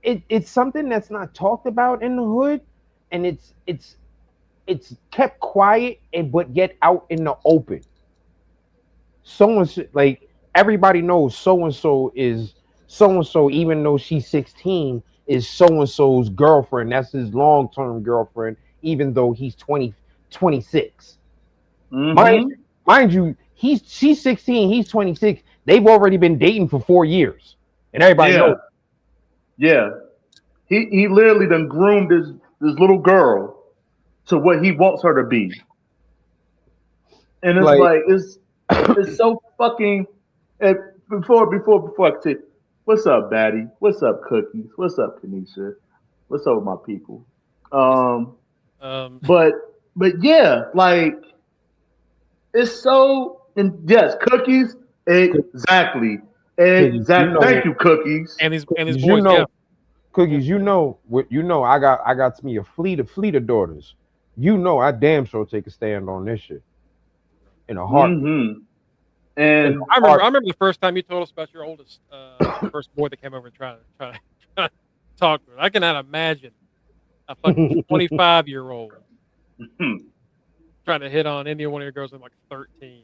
it's something that's not talked about in the hood, and it's kept quiet, and but yet out in the open. Someone like everybody knows so and so, even though she's 16, is so and so's girlfriend. That's his long term girlfriend, even though he's 26. Mind, Mm-hmm. mind you, she's 16, he's 26. They've already been dating for 4 years, and everybody Yeah. knows. Yeah. He literally done groomed this little girl to what he wants her to be. And it's Like, like it's so fucking and before I say, what's up, Batty? What's up, Cookies? What's up, Kanisha? What's up with my people? What's Um um but but yeah, like it's so and yes, cookies, exactly. cookies, Exactly. Thank you, cookies. and these cookies, boys, yeah. cookies, what you know. I got me a fleet of daughters. You know, I damn sure take a stand on this shit in a heartbeat. Mm-hmm. In And a I heartbeat. remember the first time you told us about your oldest, the first boy that came over and try to talk to her. I cannot imagine a fucking 25-year-old trying to hit on any one of your girls in like 13.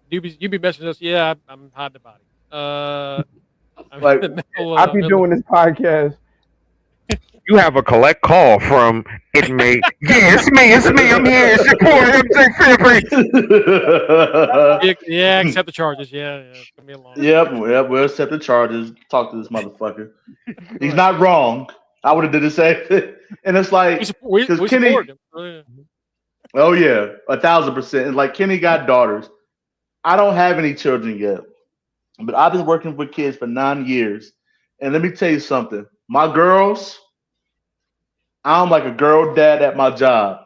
You be messaging us, yeah, I'm hiding the body. I'm like in the middle I of be doing this podcast. You have a collect call from inmate. Yeah, it's me. I'm here. It's your boy, MJ yeah, accept the charges. Yeah, it's gonna be a long. yep, we'll accept the charges. Talk to this motherfucker. He's Right. not wrong. I would have did the same thing. And it's We like, support, we, because we Kenny, support him. Oh, yeah. oh yeah, 1,000%. And like Kenny got daughters. I don't have any children yet, but I've been working with kids for 9 years. And let me tell you something. My girls, I'm like a girl dad at my job.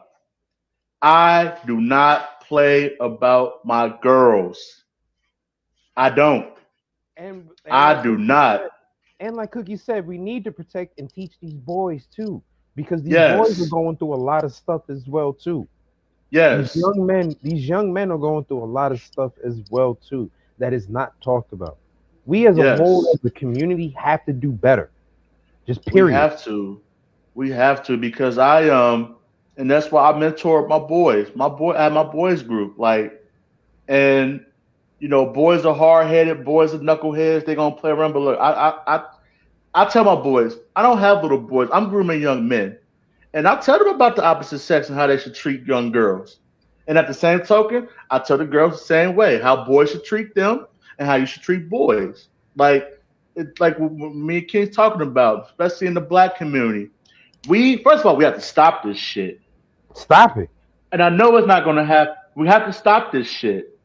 I do not play about my girls. I don't. And I like do Cookie not. said, we need to protect and teach these boys too, because these boys are Yes. going through a lot of stuff as well too. Yes. These young men are going through a lot of stuff as well too that is not talked about. We as a whole, Yes. as a community, have to do better. Just We period. have to. We have to because and that's why I mentor my boys. I have my boys group. Like and boys are hard headed, boys are knuckleheads, they're gonna play around. But look, I tell my boys, I don't have little boys. I'm grooming young men. And I tell them about the opposite sex and how they should treat young girls. And at the same token, I tell the girls the same way, how boys should treat them and how you should treat boys. Like it's like what me and Ken's talking about, especially in the black community. We first of all we have to stop this shit. Stop it. And I know it's not gonna happen. We have to stop this shit.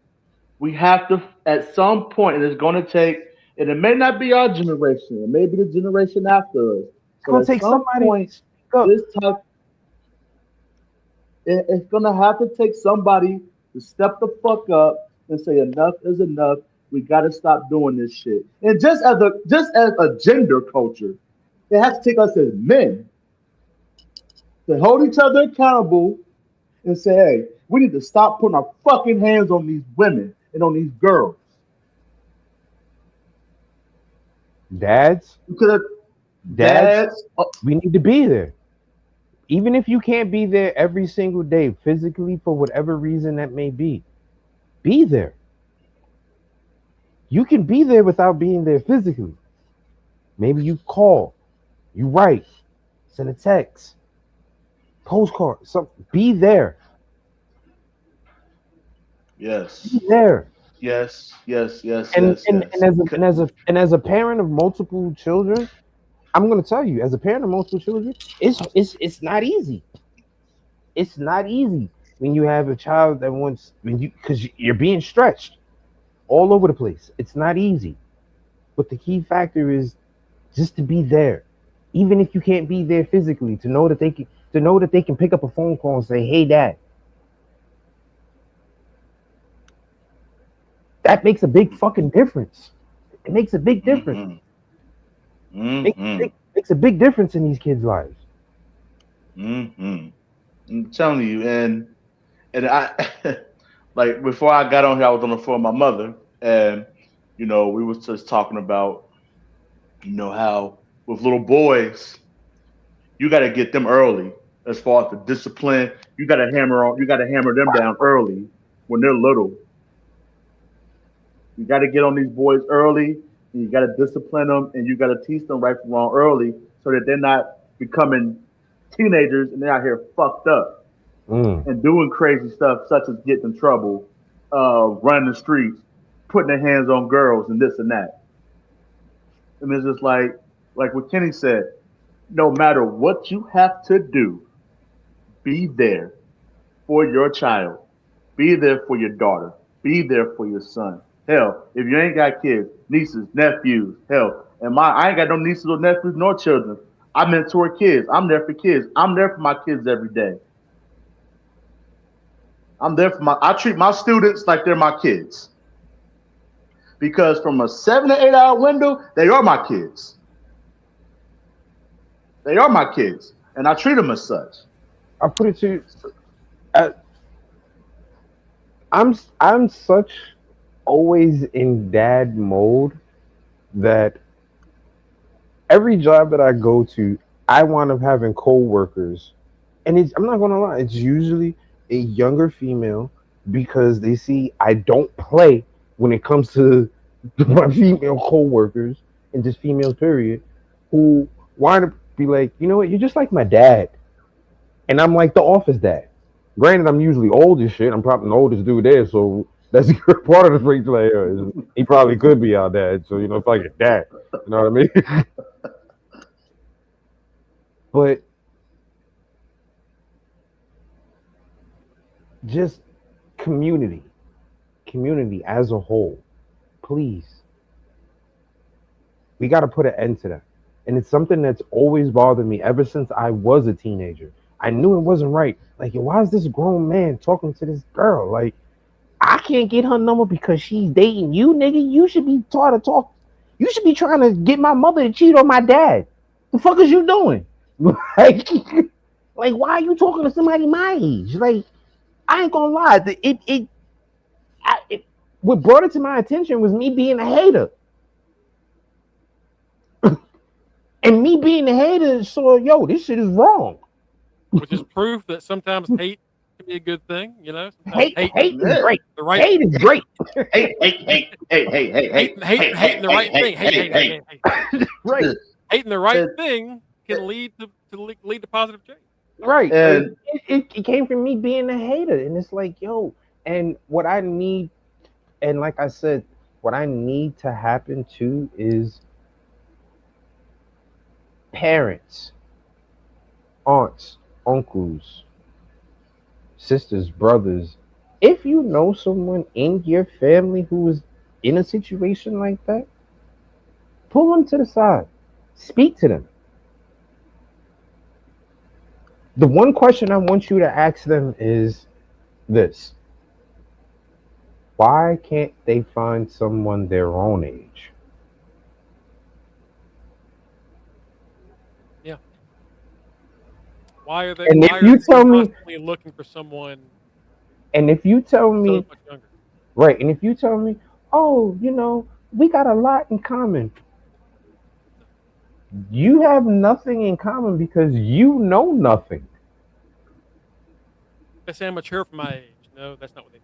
We have to at some point, and it's gonna take and it may not be our generation, it may be the generation after us. It's But gonna at take some somebody to point, speak up. this type it's gonna have to take somebody to step the fuck up and say enough is enough. We gotta stop doing this shit. And just as a gender culture, it has to take us as men to hold each other accountable and say, hey, we need to stop putting our fucking hands on these women and on these girls. Dads, Because Dads, Dads, we need to be there. Even if you can't be there every single day physically for whatever reason that may be there. You can be there without being there physically. Maybe you call, you write, send a text, postcard, something. Be there. yes, Be there. yes, yes, yes, And yes, and, and yes. as a and as a and as a parent of multiple children, I'm gonna tell you, as a parent of multiple children, it's not easy. It's not easy when you have a child that wants when you because you're being stretched all over the place. It's not easy. But the key factor is just to be there, even if you can't be there physically, to know that they can pick up a phone call and say, "Hey, Dad." That makes a big fucking difference. It makes a big difference. Mm-hmm. Mm-hmm. Makes a big difference in these kids' lives. Mm-hmm. I'm telling you, and I like before I got on here, I was on the phone with my mother, and we was just talking about how with little boys, you got to get them early as far as the discipline. You got to hammer them down early when they're little. You got to get on these boys early, and you got to discipline them, and you got to teach them right from wrong early, so that they're not becoming teenagers and they're out here fucked up Mm. and doing crazy stuff, such as getting in trouble, running the streets, putting their hands on girls, and this and that. And it's just like what Kenny said. No matter what you have to do, be there for your child. Be there for your daughter. Be there for your son. Hell, if you ain't got kids, nieces, nephews, hell, and I ain't got no nieces or nephews nor children. I mentor kids. I'm there for kids. I'm there for my kids every day. I treat my students like they're my kids. Because from a 7 to 8 hour window, they are my kids. They are my kids. And I treat them as such. I put it to you, uh, I'm such always in dad mode that every job that I go to, I wind up having co-workers, and I'm not gonna lie, it's usually a younger female because they see I don't play when it comes to my female co-workers and just females period, who wind up be like, you know what, you're just like my dad, and I'm like the office dad. Granted, I'm usually old as shit. I'm probably the oldest dude there, so that's part of the freak layer. Is he probably could be our dad, so it's like a dad. You know what I mean? But just community, community as a whole, please. We got to put an end to that. And it's something that's always bothered me ever since I was a teenager. I knew it wasn't right. Like, why is this grown man talking to this girl? Like, I can't get her number because she's dating you, nigga. You should be taught to talk. You should be trying to get my mother to cheat on my dad. The fuck is you doing? like, like, why are you talking to somebody my age? Like, I ain't gonna lie. What brought it to my attention was me being a hater. And me being a hater, so this shit is wrong. Which is proof that sometimes hate can be a good thing. Sometimes Hate is great. The right Hate is great. Hey, hating the right thing. Hate. Right. Hating the right thing can lead to positive change. Right. And It came from me being a hater, and it's like, and what I need, and like I said, what I need to happen too is parents, aunts, uncles, sisters, brothers. If you know someone in your family who is in a situation like that, pull them to the side, speak to them. The one question I want you to ask them is this: why can't they find someone their own age? Yeah. Why are they? And if Why you are tell they me, constantly looking for someone and if you tell me, so much younger? right, and if you tell me, oh, we got a lot in common. You have nothing in common because you know nothing. They say I'm mature for my age. No, that's not what they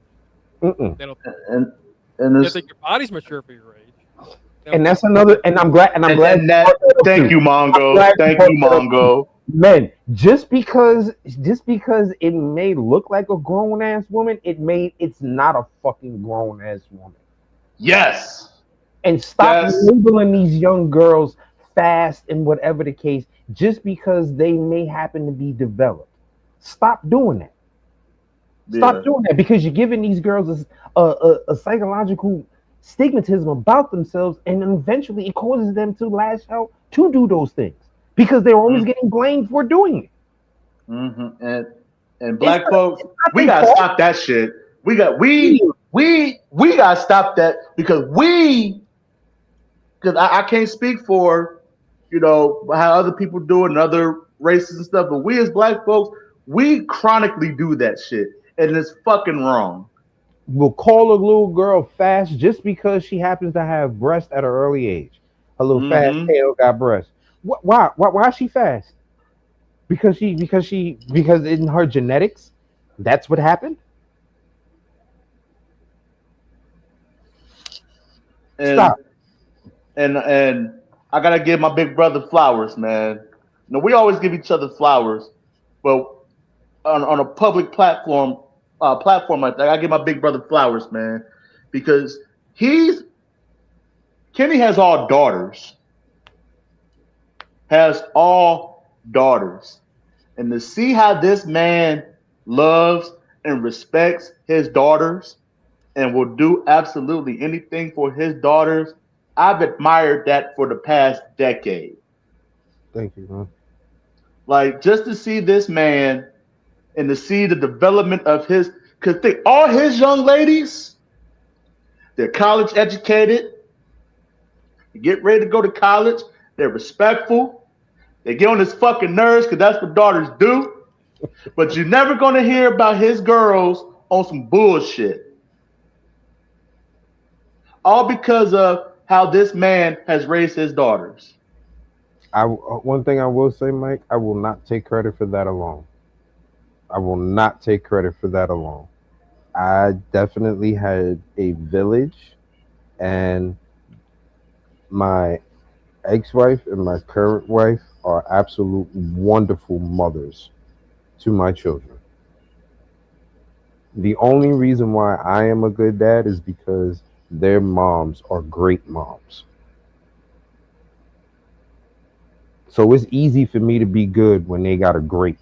mean. Mm-mm. They don't. and and They this think your body's mature for your age. They don't And think. that's another. And I'm glad. And I'm glad. and that. Thank you, I'm Mongo. glad you Thank brought you, that up too. Mongo. Men, just because it may look like a grown ass woman, it's not a fucking grown ass woman. Yes. And stop Yes. labeling these young girls fast and whatever the case, just because they may happen to be developed. Stop doing that. Yeah. Stop doing that because you're giving these girls a psychological stigmatism about themselves, and eventually it causes them to lash out to do those things because they're always getting blamed for doing it. Mm-hmm. And It's black not, folks, it's not we their gotta fault. stop that shit. We gotta stop that because I can't speak for how other people do it and other races and stuff, but we as black folks, we chronically do that shit, and it's fucking wrong. Will call a little girl fast just because she happens to have breasts at an early age. Her little fast Mm-hmm. tail got breasts. Why is she fast? Because in her genetics, that's what happened. And Stop. and I gotta give my big brother flowers, man. We always give each other flowers, but on a public platform like that, I give my big brother flowers, man, because he's Kenny has all daughters, and to see how this man loves and respects his daughters and will do absolutely anything for his daughters, I've admired that for the past decade. Thank you, man. Like just to see this man and to see the development of his, because think all his young ladies, they're college educated, they get ready to go to college, they're respectful, they get on his fucking nerves because that's what daughters do. But you're never gonna hear about his girls on some bullshit. All because of how this man has raised his daughters. One thing I will say, Mike, I will not take credit for that alone. I will not take credit for that alone. I definitely had a village, and my ex-wife and my current wife are absolute wonderful mothers to my children. The only reason why I am a good dad is because their moms are great moms. So it's easy for me to be good when they got a great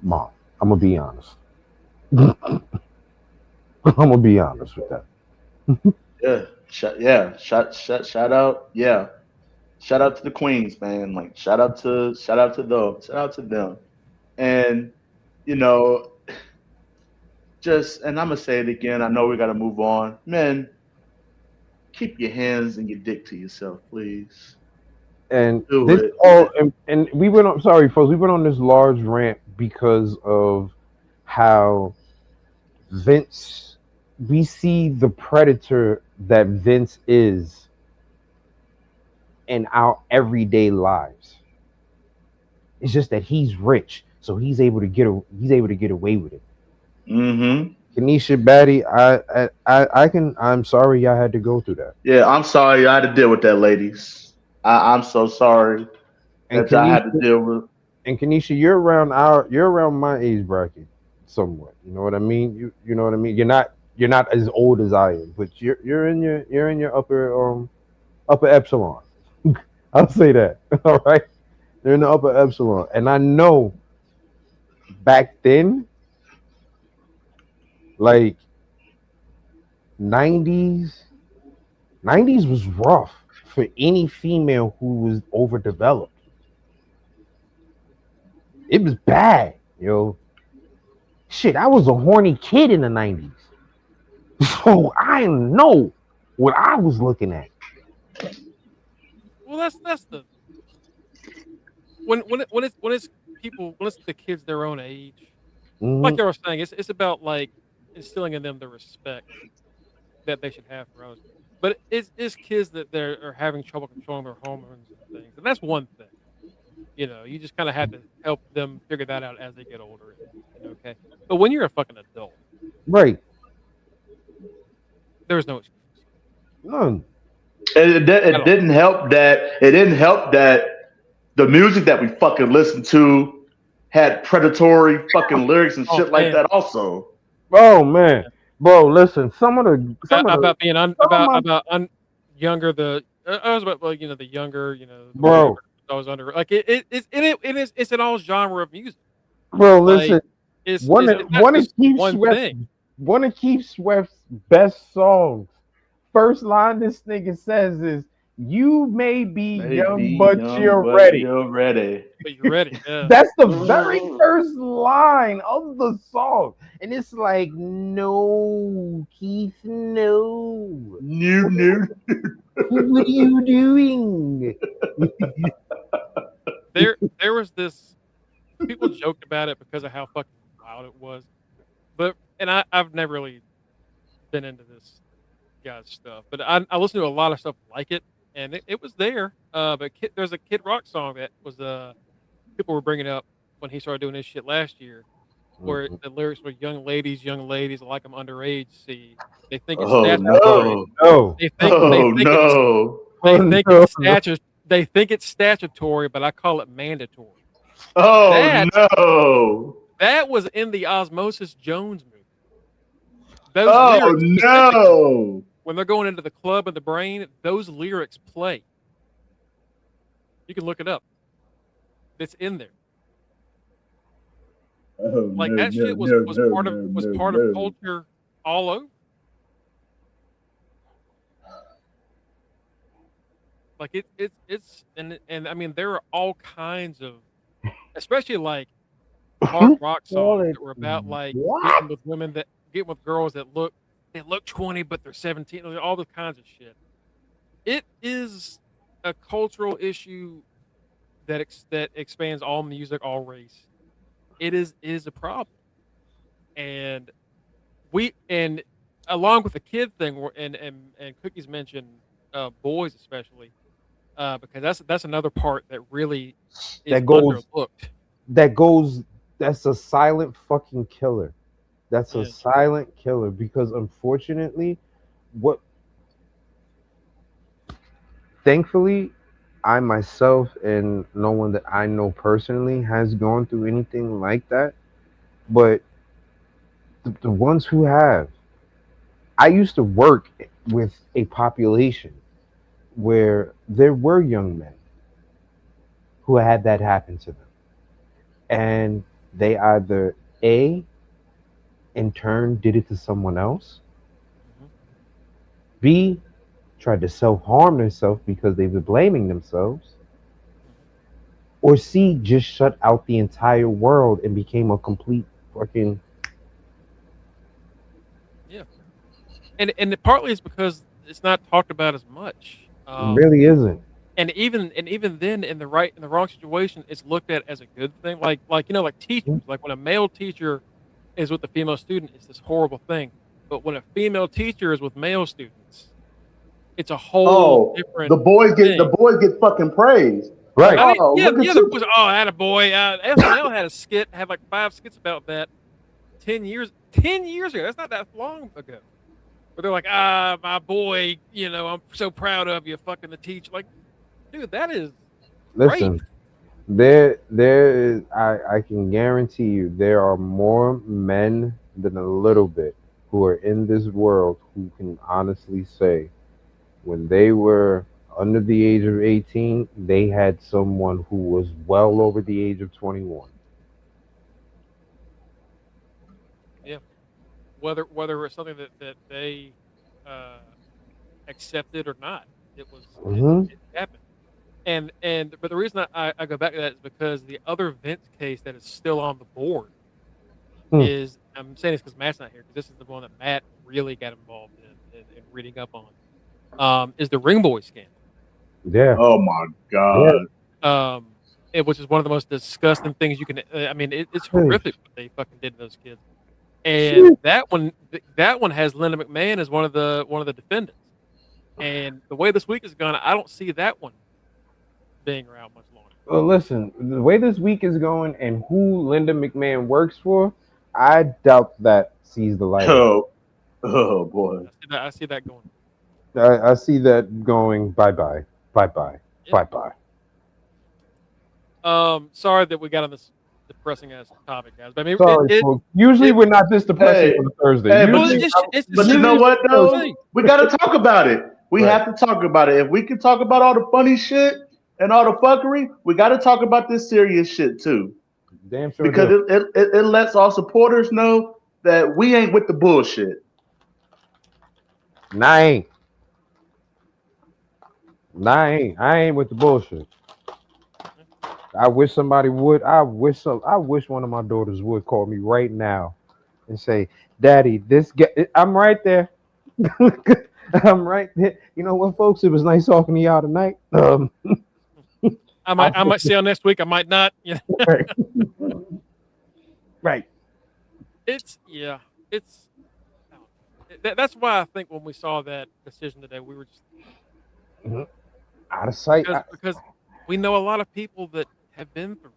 mom. I'm gonna be honest. I'm gonna be honest with that. Shout out, yeah. Shout out to the queens, man. Like shout out to them. And you know, and I'm gonna say it again. I know we gotta move on. Men, keep your hands and your dick to yourself, please. And Do this it. all and we went on, sorry folks, we went on this large rant because of how Vince, we see the predator that Vince is in our everyday lives. It's just that he's rich, so he's able to get away with it. Mm-hmm. Kanisha Batty, I'm sorry y'all had to go through that. Yeah, I'm sorry I had to deal with that, ladies. I'm so sorry And that y'all had to Kanisha deal with. and Kanisha, you're around my age bracket somewhat. You know what I mean? You know what I mean? You're not as old as I am, but you're in your upper epsilon. I'll say that. All right. They're in the upper epsilon. And I know back then, like 90s, 90s was rough for any female who was overdeveloped. It was bad, yo. Shit, I was a horny kid in the 90s. So I know what I was looking at. Well, that's the when it's the kids their own age. Like Hmm. I was saying, it's about like instilling in them the respect that they should have for others. But it's kids that are having trouble controlling their hormones and things, and that's one thing. You know, you just kind of have to help them figure that out as they get older. Okay, but when you're a fucking adult, right? There's no excuse. None. It didn't help that the music that we fucking listened to had predatory fucking lyrics and shit like that also. Oh man, bro, listen. About being younger. I was about the younger, bro. I was under like it's an all genre of music. Bro, listen. It's one of Keith Swift's best songs. First line this nigga says is, "You may be young, but you're ready." You're ready. But you're ready. Yeah. That's the very first line of the song, and it's like, no, Keith, no. No. What are you doing? There was this. People joked about it because of how fucking wild it was, and I've never really been into this guy's stuff, but I listened to a lot of stuff like it, and it was there. But there's a Kid Rock song that was people were bringing up when he started doing this shit last year, where the lyrics were young ladies, I like them underage. See, they think it's statutory. No. They think it's statutory, but I call it mandatory. That was in the Osmosis Jones movie. Those lyrics, when they're going into the club in the brain, those lyrics play. You can look it up. It's in there. That shit was part of culture all over. Like it's I mean there are all kinds of, especially like hard rock songs that were about like getting with girls that look 20 but they're 17, all those kinds of shit. It is a cultural issue that expands all music, all race. It is a problem, and along with the kid thing, and Cookies mentioned boys especially, because that's another part that really is underlooked. That's a silent fucking killer. That's a silent killer, because unfortunately, thankfully, I myself and no one that I know personally has gone through anything like that. But the ones who have, I used to work with a population where there were young men who had that happen to them. And they either in turn did it to someone else, B, tried to self-harm themselves because they were blaming themselves, or C, just shut out the entire world and became a complete fucking... Yeah. And partly it's because it's not talked about as much. It really isn't. And even then, in the wrong situation, it's looked at as a good thing. Like teachers, like when a male teacher is with a female student, it's this horrible thing. But when a female teacher is with male students, it's a whole different. The boys get fucking praised. Right. The boys. Attaboy. SNL had like 5 skits about that 10 years ago. That's not that long ago. Where they're like, my boy, I'm so proud of you, fucking the teacher. Like, dude, that is. Listen, there is. I can guarantee you, there are more men than a little bit who are in this world who can honestly say, when they were under the age of 18, they had someone who was well over the age of 21. Yeah. Whether it's something that they accepted or not, it happened. But the reason I go back to that is because the other Vince case that is still on the board is, I'm saying this because Matt's not here, because this is the one that Matt really got involved in reading up on, is the Ring Boy scandal. Yeah. Oh my God. Which is one of the most disgusting things you can. It's horrific what they fucking did to those kids. And that one has Linda McMahon as one of the defendants. And the way this week has gone, I don't see that one being around much longer. Well, listen, the way this week is going and who Linda McMahon works for, I doubt that sees the light of. Oh boy. I see that going. I see that going bye bye, bye bye, Yeah. bye bye. Sorry that we got on this depressing ass topic, guys. But I mean, Sorry, folks. Usually we're not this depressing Hey, on a Thursday. hey, Usually, it's but you know serious what though? thing. We gotta talk about it. We Right. have to talk about it. If we can talk about all the funny shit and all the fuckery, we gotta talk about this serious shit too. damn sure Because do. it lets our supporters know that we ain't with the bullshit. Nah, I ain't. Nah, I ain't with the bullshit. I wish somebody would. I wish one of my daughters would call me right now and say, "Daddy, this guy, I'm right there. I'm right there." You know what, folks? It was nice talking to y'all tonight. I might see you next week. I might not. Yeah. Right. Right. It's that's why I think when we saw that decision today, we were just Out of sight. because we know a lot of people that have been through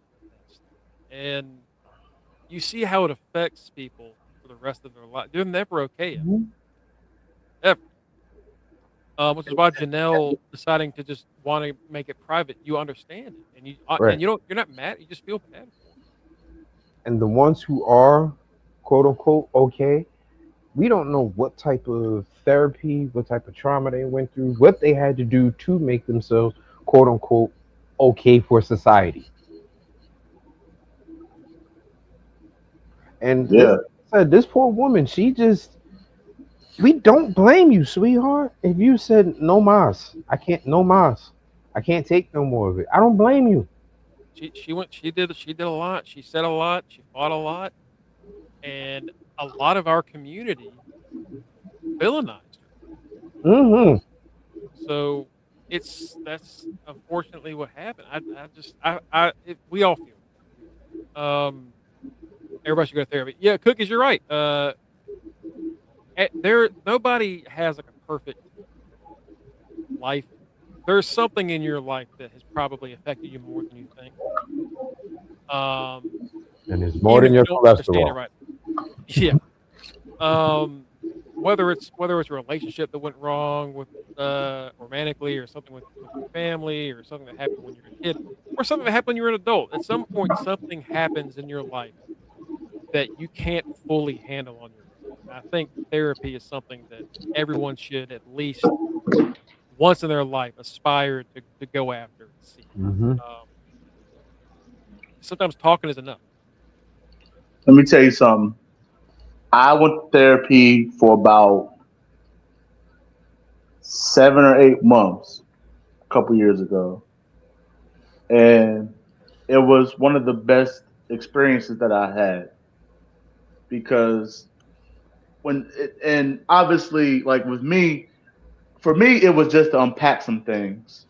this, and you see how it affects people for the rest of their life. They're never okay, ever. Which is why Janelle deciding to just want to make it private. You understand it, and Right. and you're not mad. You just feel bad. And the ones who are quote unquote okay, we don't know what type of therapy, what type of trauma they went through, what they had to do to make themselves quote unquote okay for society. And this poor woman, we don't blame you, sweetheart. If you said no mas, I can't take no more of it. I don't blame you. She did a lot. She said a lot. She fought a lot, and a lot of our community villainized her. Mm-hmm. So that's unfortunately what happened. We all feel. Everybody should go to therapy. Yeah, Cookies, you're right. Nobody has like a perfect life. There's something in your life that has probably affected you more than you think. And it's more than your cholesterol. Right. Yeah. Whether it's a relationship that went wrong with romantically, or something with your family, or something that happened when you were a kid, or something that happened when you were an adult. At some point, something happens in your life that you can't fully handle on your own. I think therapy is something that everyone should at least once in their life aspire to go after and see. Mm-hmm. Sometimes talking is enough. Let me tell you something. I went to therapy for about 7 or 8 months a couple years ago. And it was one of the best experiences that I had, because and obviously, like with me, for me, it was just to unpack some things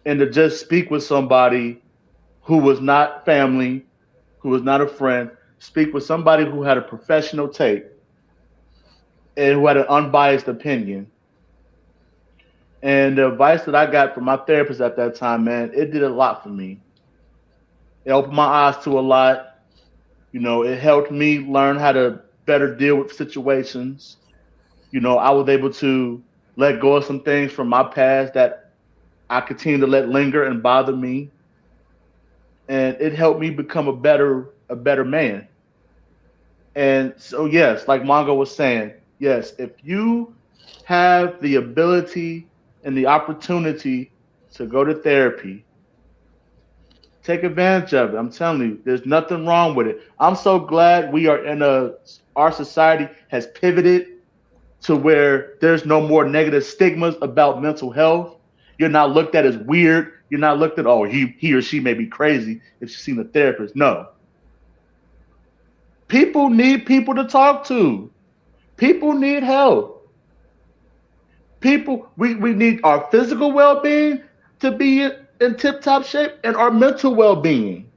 and to just speak with somebody who was not family, who was not a friend, speak with somebody who had a professional take and who had an unbiased opinion. And the advice that I got from my therapist at that time, man, it did a lot for me. It opened my eyes to a lot. You know, it helped me learn how to better deal with situations. You know, I was able to let go of some things from my past that I continue to let linger and bother me. And it helped me become a better man. And so, yes, like Mongo was saying, yes, if you have the ability and the opportunity to go to therapy, take advantage of it. I'm telling you, there's nothing wrong with it. I'm so glad we are our society has pivoted to where there's no more negative stigmas about mental health. You're not looked at as weird. You're not looked at, oh, he or she may be crazy if she's seen a therapist. No. People need people to talk to. People need help. We need our physical well-being to be in tip-top shape, and our mental well-being.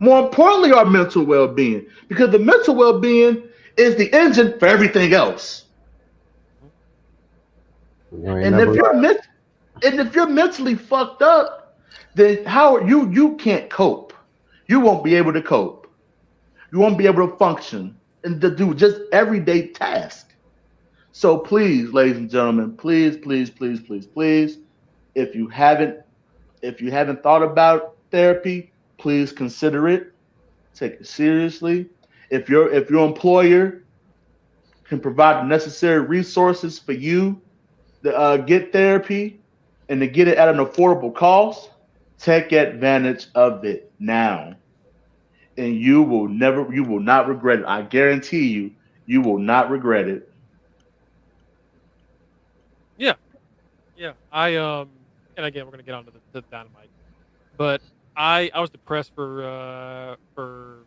More importantly, our mental well-being, because the mental well-being is the engine for everything else. And if you're mentally fucked up, then how you can't cope. You won't be able to cope. You won't be able to function and to do just everyday tasks. So please, ladies and gentlemen, please, please, please, please, please, if you haven't thought about therapy, please consider it. Take it seriously. If your employer can provide the necessary resources for you to get therapy and to get it at an affordable cost, take advantage of it now. And you will not regret it. I guarantee you, you will not regret it. Yeah. And again, we're gonna get onto the dynamite, but I was depressed for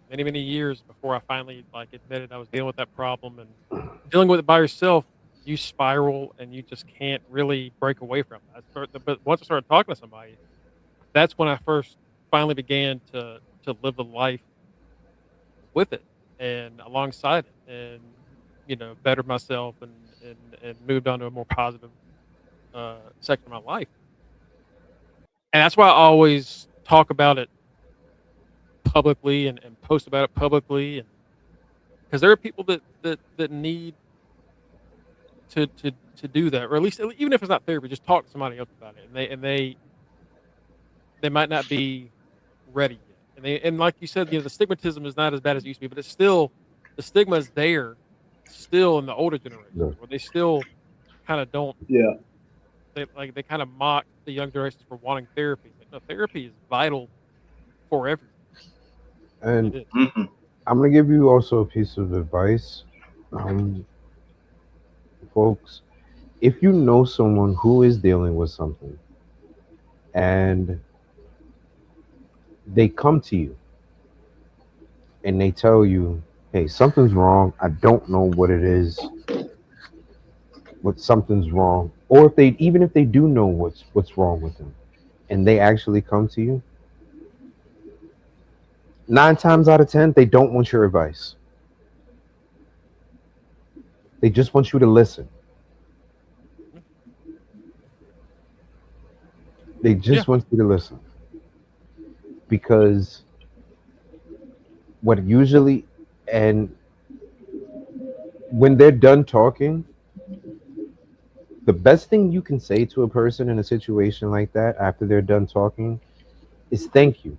many years before I finally admitted I was dealing with that problem. And dealing with it by yourself, you spiral and you just can't really break away from it. But once I started talking to somebody, that's when I first finally began to live a life with it and alongside it, and bettered myself and moved on to a more positive section of my life. And that's why I always talk about it publicly and post about it publicly, and because there are people that need to do that, or at least even if it's not therapy, just talk to somebody else about it, and they might not be ready yet. And like you said, the stigmatism is not as bad as it used to be, but it's still, the stigma is there still in the older generation, where they still kind of don't. Yeah. They kind of mock the young generations for wanting therapy. No, therapy is vital for everyone. And I'm gonna give you also a piece of advice, folks. If you know someone who is dealing with something and they come to you and they tell you, hey, something's wrong, I don't know what it is, but something's wrong, or even if they do know what's wrong with them and they actually come to you, 9 times out of 10 they don't want your advice. They just want you to listen. They just want you to listen. Because what usually, and when they're done talking, the best thing you can say to a person in a situation like that after they're done talking is thank you.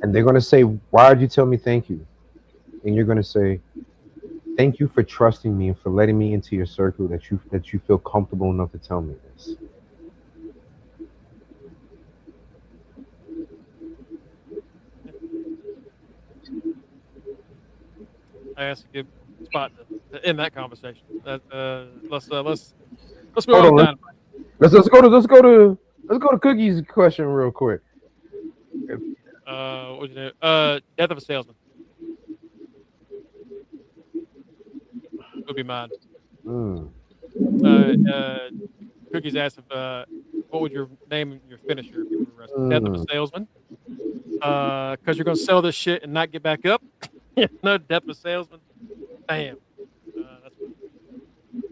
And they're going to say, why did you tell me thank you? And you're going to say, thank you for trusting me and for letting me into your circle, that you feel comfortable enough to tell me this. That's a good spot to end that conversation. Let's move on to dynamite. Let's go to Cookie's question real quick. What was it? Death of a salesman. Would be mine. Cookies asked if what would your name your finisher if you were arrested? Death of a salesman. Because you're gonna sell this shit and not get back up. No, death of a salesman. Damn.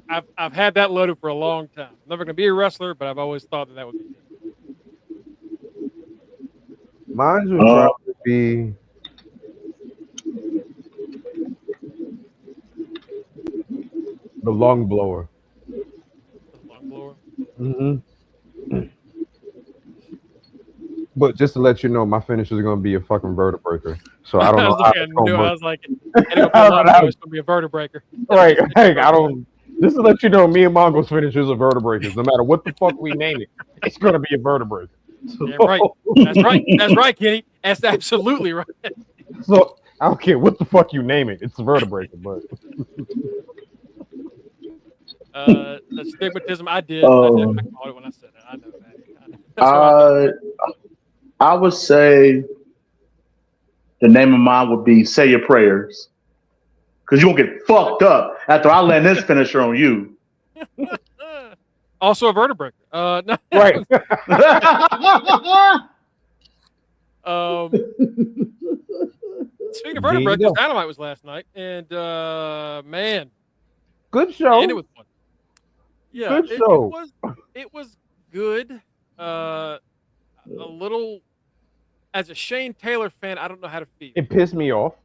I've had that loaded for a long time. I'm never gonna be a wrestler, but I've always thought that would be it. Mine would probably be the lung blower. The lung blower. But just to let you know, my finisher is going to be a fucking vertebraker. So I don't know. I was like, it's going to be a vertebraker. Right. Hey, I don't. Just to let you know, me and Mongo's finishers are vertebrakers. No matter what the fuck we name it, it's going to be a vertebraker. So, yeah, right. That's right. That's right, Kenny. That's absolutely right. So I don't care what the fuck you name it. It's a vertebraker, but. The stigmatism, I did. I called it when I said it. I know that. I would say the name of mine would be Say Your Prayers. Because you won't get fucked up after I land this finisher on you. Also a vertebraker. No. Right. Speaking of vertebrakers, Dynamite was last night. And, man. Good show. And it was fun. Yeah. Good show. It was good. a little. As a Shane Taylor fan, I don't know how to feel. It pissed me off.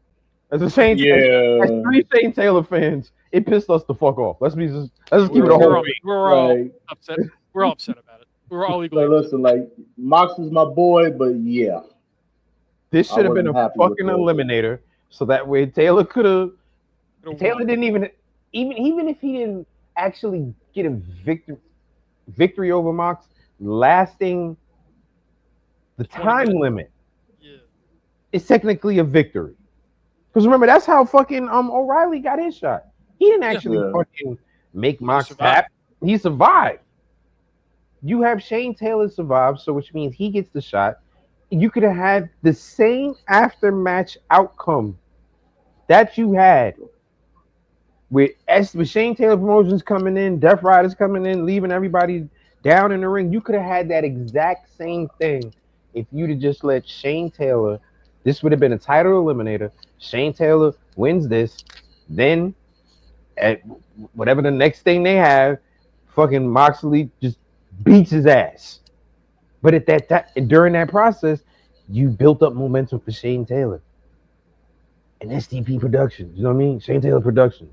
As as 3 Shane Taylor fans, it pissed us the fuck off. Let's just keep it a whole. We're all upset. We're all upset about it. We're all equally. Listen, like Mox is my boy, but yeah, this should have been a fucking eliminator, so that way Taylor could have. Taylor didn't even if he didn't actually get a victory over Mox, lasting the time limit. Yeah. It's technically a victory. Because remember, that's how fucking O'Reilly got his shot. He didn't actually fucking make Mox tap. He survived. You have Shane Taylor survive, so which means he gets the shot. You could have had the same after-match outcome that you had with Shane Taylor Promotions coming in, Death Riders coming in, leaving everybody down in the ring. You could have had that exact same thing if you'd have just let Shane Taylor. This would have been a title eliminator. Shane Taylor wins this. Then, at whatever the next thing they have, fucking Moxley just beats his ass. But at that time, during that process, you built up momentum for Shane Taylor and STP Productions. You know what I mean? Shane Taylor Productions.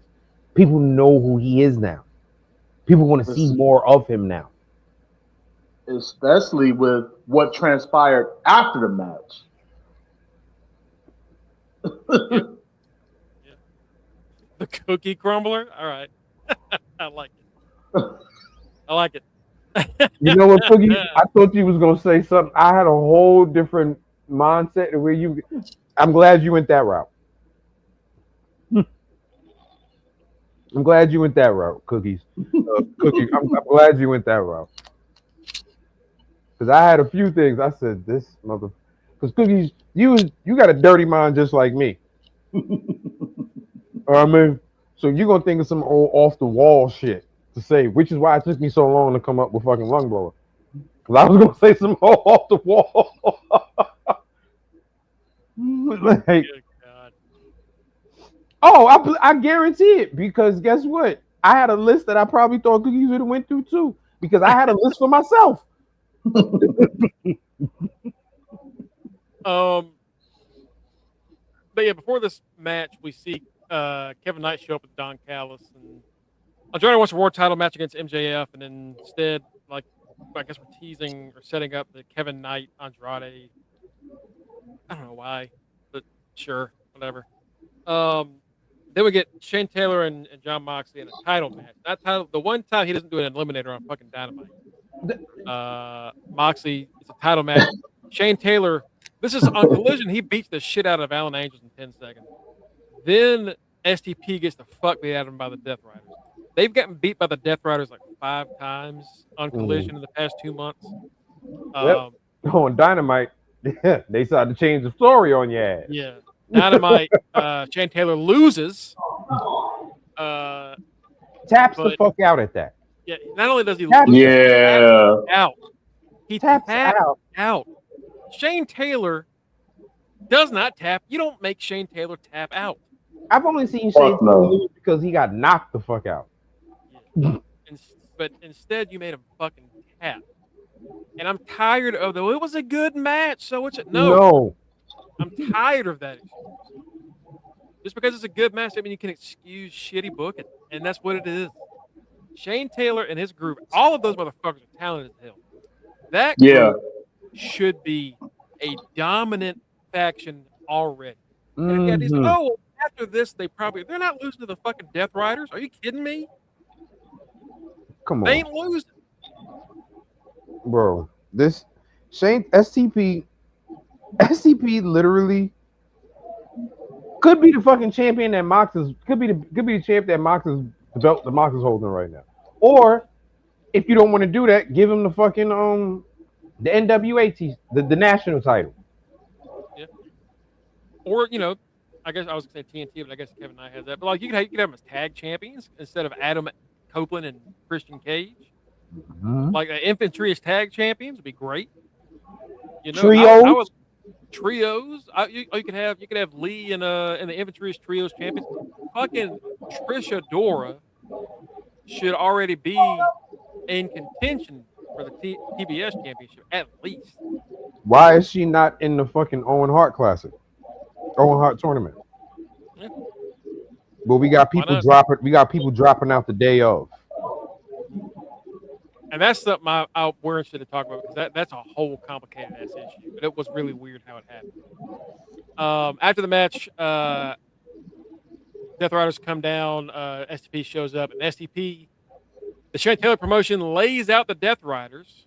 People know who he is now. People want to see more of him now. Especially with what transpired after the match. Yeah. The cookie crumbler? All right. I like it. I like it. You know what, Cookie? I thought you was going to say something. I had a whole different mindset where I'm glad you went that route. I'm glad you went that route, Cookies. Cookie, I'm glad you went that route. Because I had a few things. I said, this mother... Because Cookies, you got a dirty mind just like me. I mean, so you're going to think of some old off-the-wall shit to say, which is why it took me so long to come up with fucking lung blower. Because I was going to say some old off-the-wall. Like, oh, I guarantee it. Because guess what? I had a list that I probably thought Cookies would have went through too. Because I had a list for myself. But yeah, before this match, we see Kevin Knight show up with Don Callis, and Andrade wants a world title match against MJF, and then instead, like, I guess we're teasing or setting up the Kevin Knight Andrade. I don't know why, but sure, whatever. Then we get Shane Taylor and John Moxley in a title match. That title, the one time he doesn't do an eliminator on fucking Dynamite. Moxley, it's a title match. Shane Taylor, this is on Collision. He beats the shit out of Alan Angels in 10 seconds. Then STP gets the fuck beat out of him by the Death Riders. They've gotten beat by the Death Riders like 5 times on Collision in the past 2 months. On Dynamite, they decided to change the story on your ass. Yeah. Dynamite, Shane Taylor loses. Taps the fuck out at that. Yeah, not only does he lose, he taps out. Shane Taylor does not tap. You don't make Shane Taylor tap out. I've only seen Shane Taylor lose because he got knocked the fuck out. Yeah. But instead, you made him fucking tap. And I'm tired of it was a good match, so it's no. I'm tired of that. Just because it's a good match, I mean, you can excuse shitty booking, and that's what it is. Shane Taylor and his group, all of those motherfuckers are talented as hell. That group should be a dominant faction already. And after this, they're not losing to the fucking Death Riders. Are you kidding me? Come on. They ain't losing. Bro, this Shane STP literally could be the fucking champion that Mox is could be the champ that Mox is the belt that Mox is holding right now. Or if you don't want to do that, give him the fucking the NWA the national title. Yeah. Or I guess I was gonna say TNT, but I guess Kevin Knight has that. But like you could have them as tag champions instead of Adam Copeland and Christian Cage. Mm-hmm. Like infantry as tag champions would be great. Trios. Trios. You could have Lee and the infantry as trios champions. Fucking Trisha Dora should already be in contention for the TBS championship at least. Why is she not in the fucking Owen Hart Classic? Owen Hart tournament. Yeah. But we got people dropping. We got people dropping out the day of. And that's something we're interested to talk about because that's a whole complicated ass issue. But it was really weird how it happened. After the match, Death Riders come down. STP shows up, and STP, the Shane Taylor promotion, lays out the Death Riders.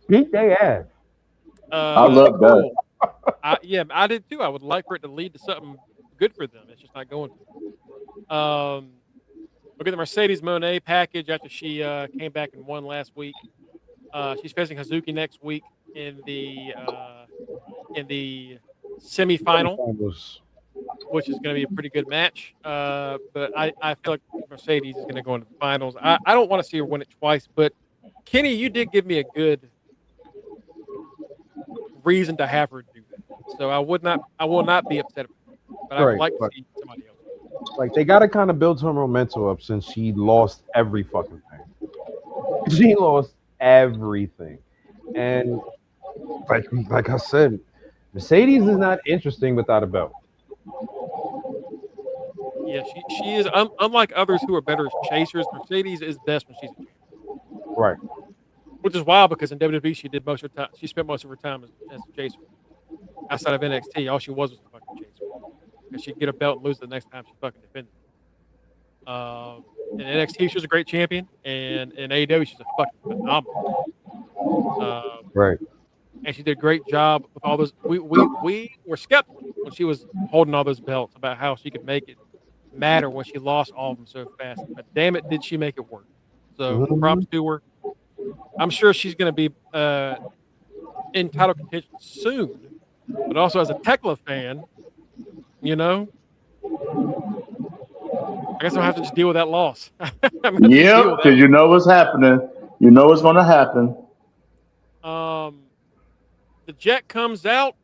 Beat they ass. I love that. I did too. I would like for it to lead to something good for them. It's just not going to. Look at the Mercedes Monet package after she came back and won last week. She's facing Hazuki next week in the semifinal, which is going to be a pretty good match. But I feel like Mercedes is going to go into the finals. I don't want to see her win it twice, but Kenny, you did give me a good reason to have her do that. So I will not be upset about it. But I would like to see somebody else. Like they got to kind of build her momentum up since she lost every fucking thing. She lost everything, and like I said, Mercedes is not interesting without a belt. Yeah, she is. Unlike others who are better as chasers, Mercedes is best when she's a chaser. Right. Which is wild because in WWE she did most of her time. She spent most of her time as a chaser. Outside of NXT, all she was a fucking chaser. Because she'd get a belt and lose it the next time she fucking defended. In NXT, she was a great champion, and in AEW, she's a fucking phenomenal. Right. And she did a great job with all those. We were skeptical when she was holding all those belts about how she could make it matter when she lost all of them so fast. But damn it, did she make it work? So props to her. I'm sure she's going to be in title contention soon. But also as a Tekla fan, you know, I guess I'll have to just deal with that loss. Yeah, because you know what's happening. You know what's going to happen. The Jet comes out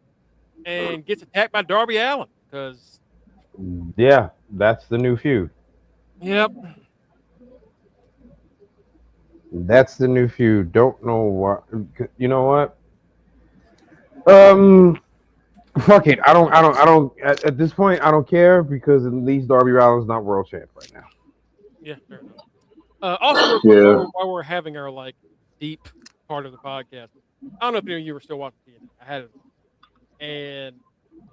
and gets attacked by Darby Allin because. Yeah, that's the new feud. Yep. That's the new feud. Don't know what. You know what? Fuck it. I don't. At this point, I don't care because at least Darby Allin's not world champ right now. Yeah, fair enough. Also, while we're having our like deep part of the podcast, I don't know if any of you were still watching TNA. I had it, and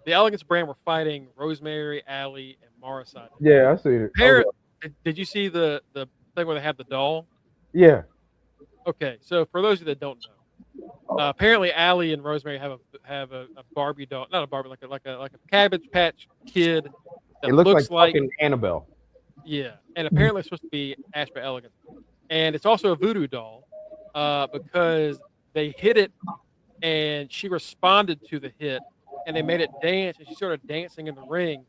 the Elegance brand were fighting Rosemary, Allie, and Morrison. Yeah, I see it. Did you see the thing where they have the doll? Yeah. Okay, so for those of you that don't know, apparently Allie and Rosemary have a Barbie doll, not a Barbie, like a Cabbage Patch Kid. That it looks like fucking Annabelle. Yeah, and apparently it's supposed to be Ashby Elegance, and it's also a voodoo doll because they hit it and she responded to the hit, and they made it dance, and she started dancing in the ring,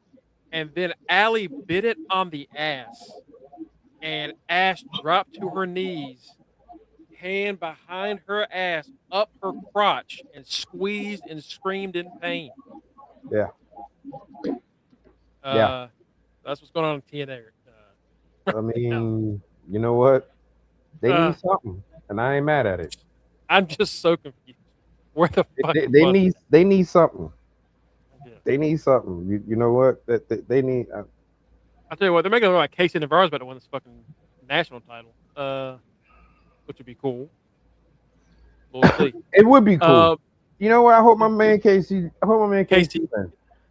and then Allie bit it on the ass, and Ash dropped to her knees, hand behind her ass, up her crotch, and squeezed and screamed in pain. Yeah. That's what's going on in TNA. I mean, you know what? They need something, and I ain't mad at it. I'm just so confused. Where the fuck? They need something. Yeah. They need something. You know what? They need. I'll tell you what. They're making it look like Casey Navarro's about to win this fucking national title, which would be cool. We'll see. It would be cool. You know what? I hope my man Casey.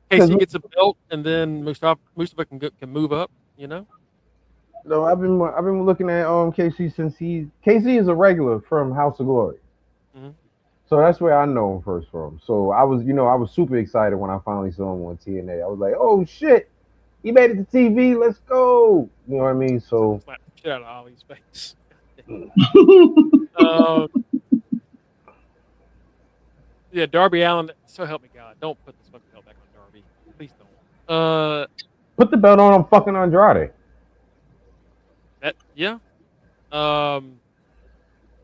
Casey gets a belt, and then Mustafa can move up. You know. No, I've been looking at Casey since Casey is a regular from House of Glory. Mm-hmm. So that's where I know him first from. So I was super excited when I finally saw him on TNA. I was like, oh shit, he made it to TV. Let's go. You know what I mean? So slap the shit out of Ollie's face. Yeah, Darby Allin. So help me God, don't put this fucking belt back on Darby. Please don't. Put the belt on fucking Andrade.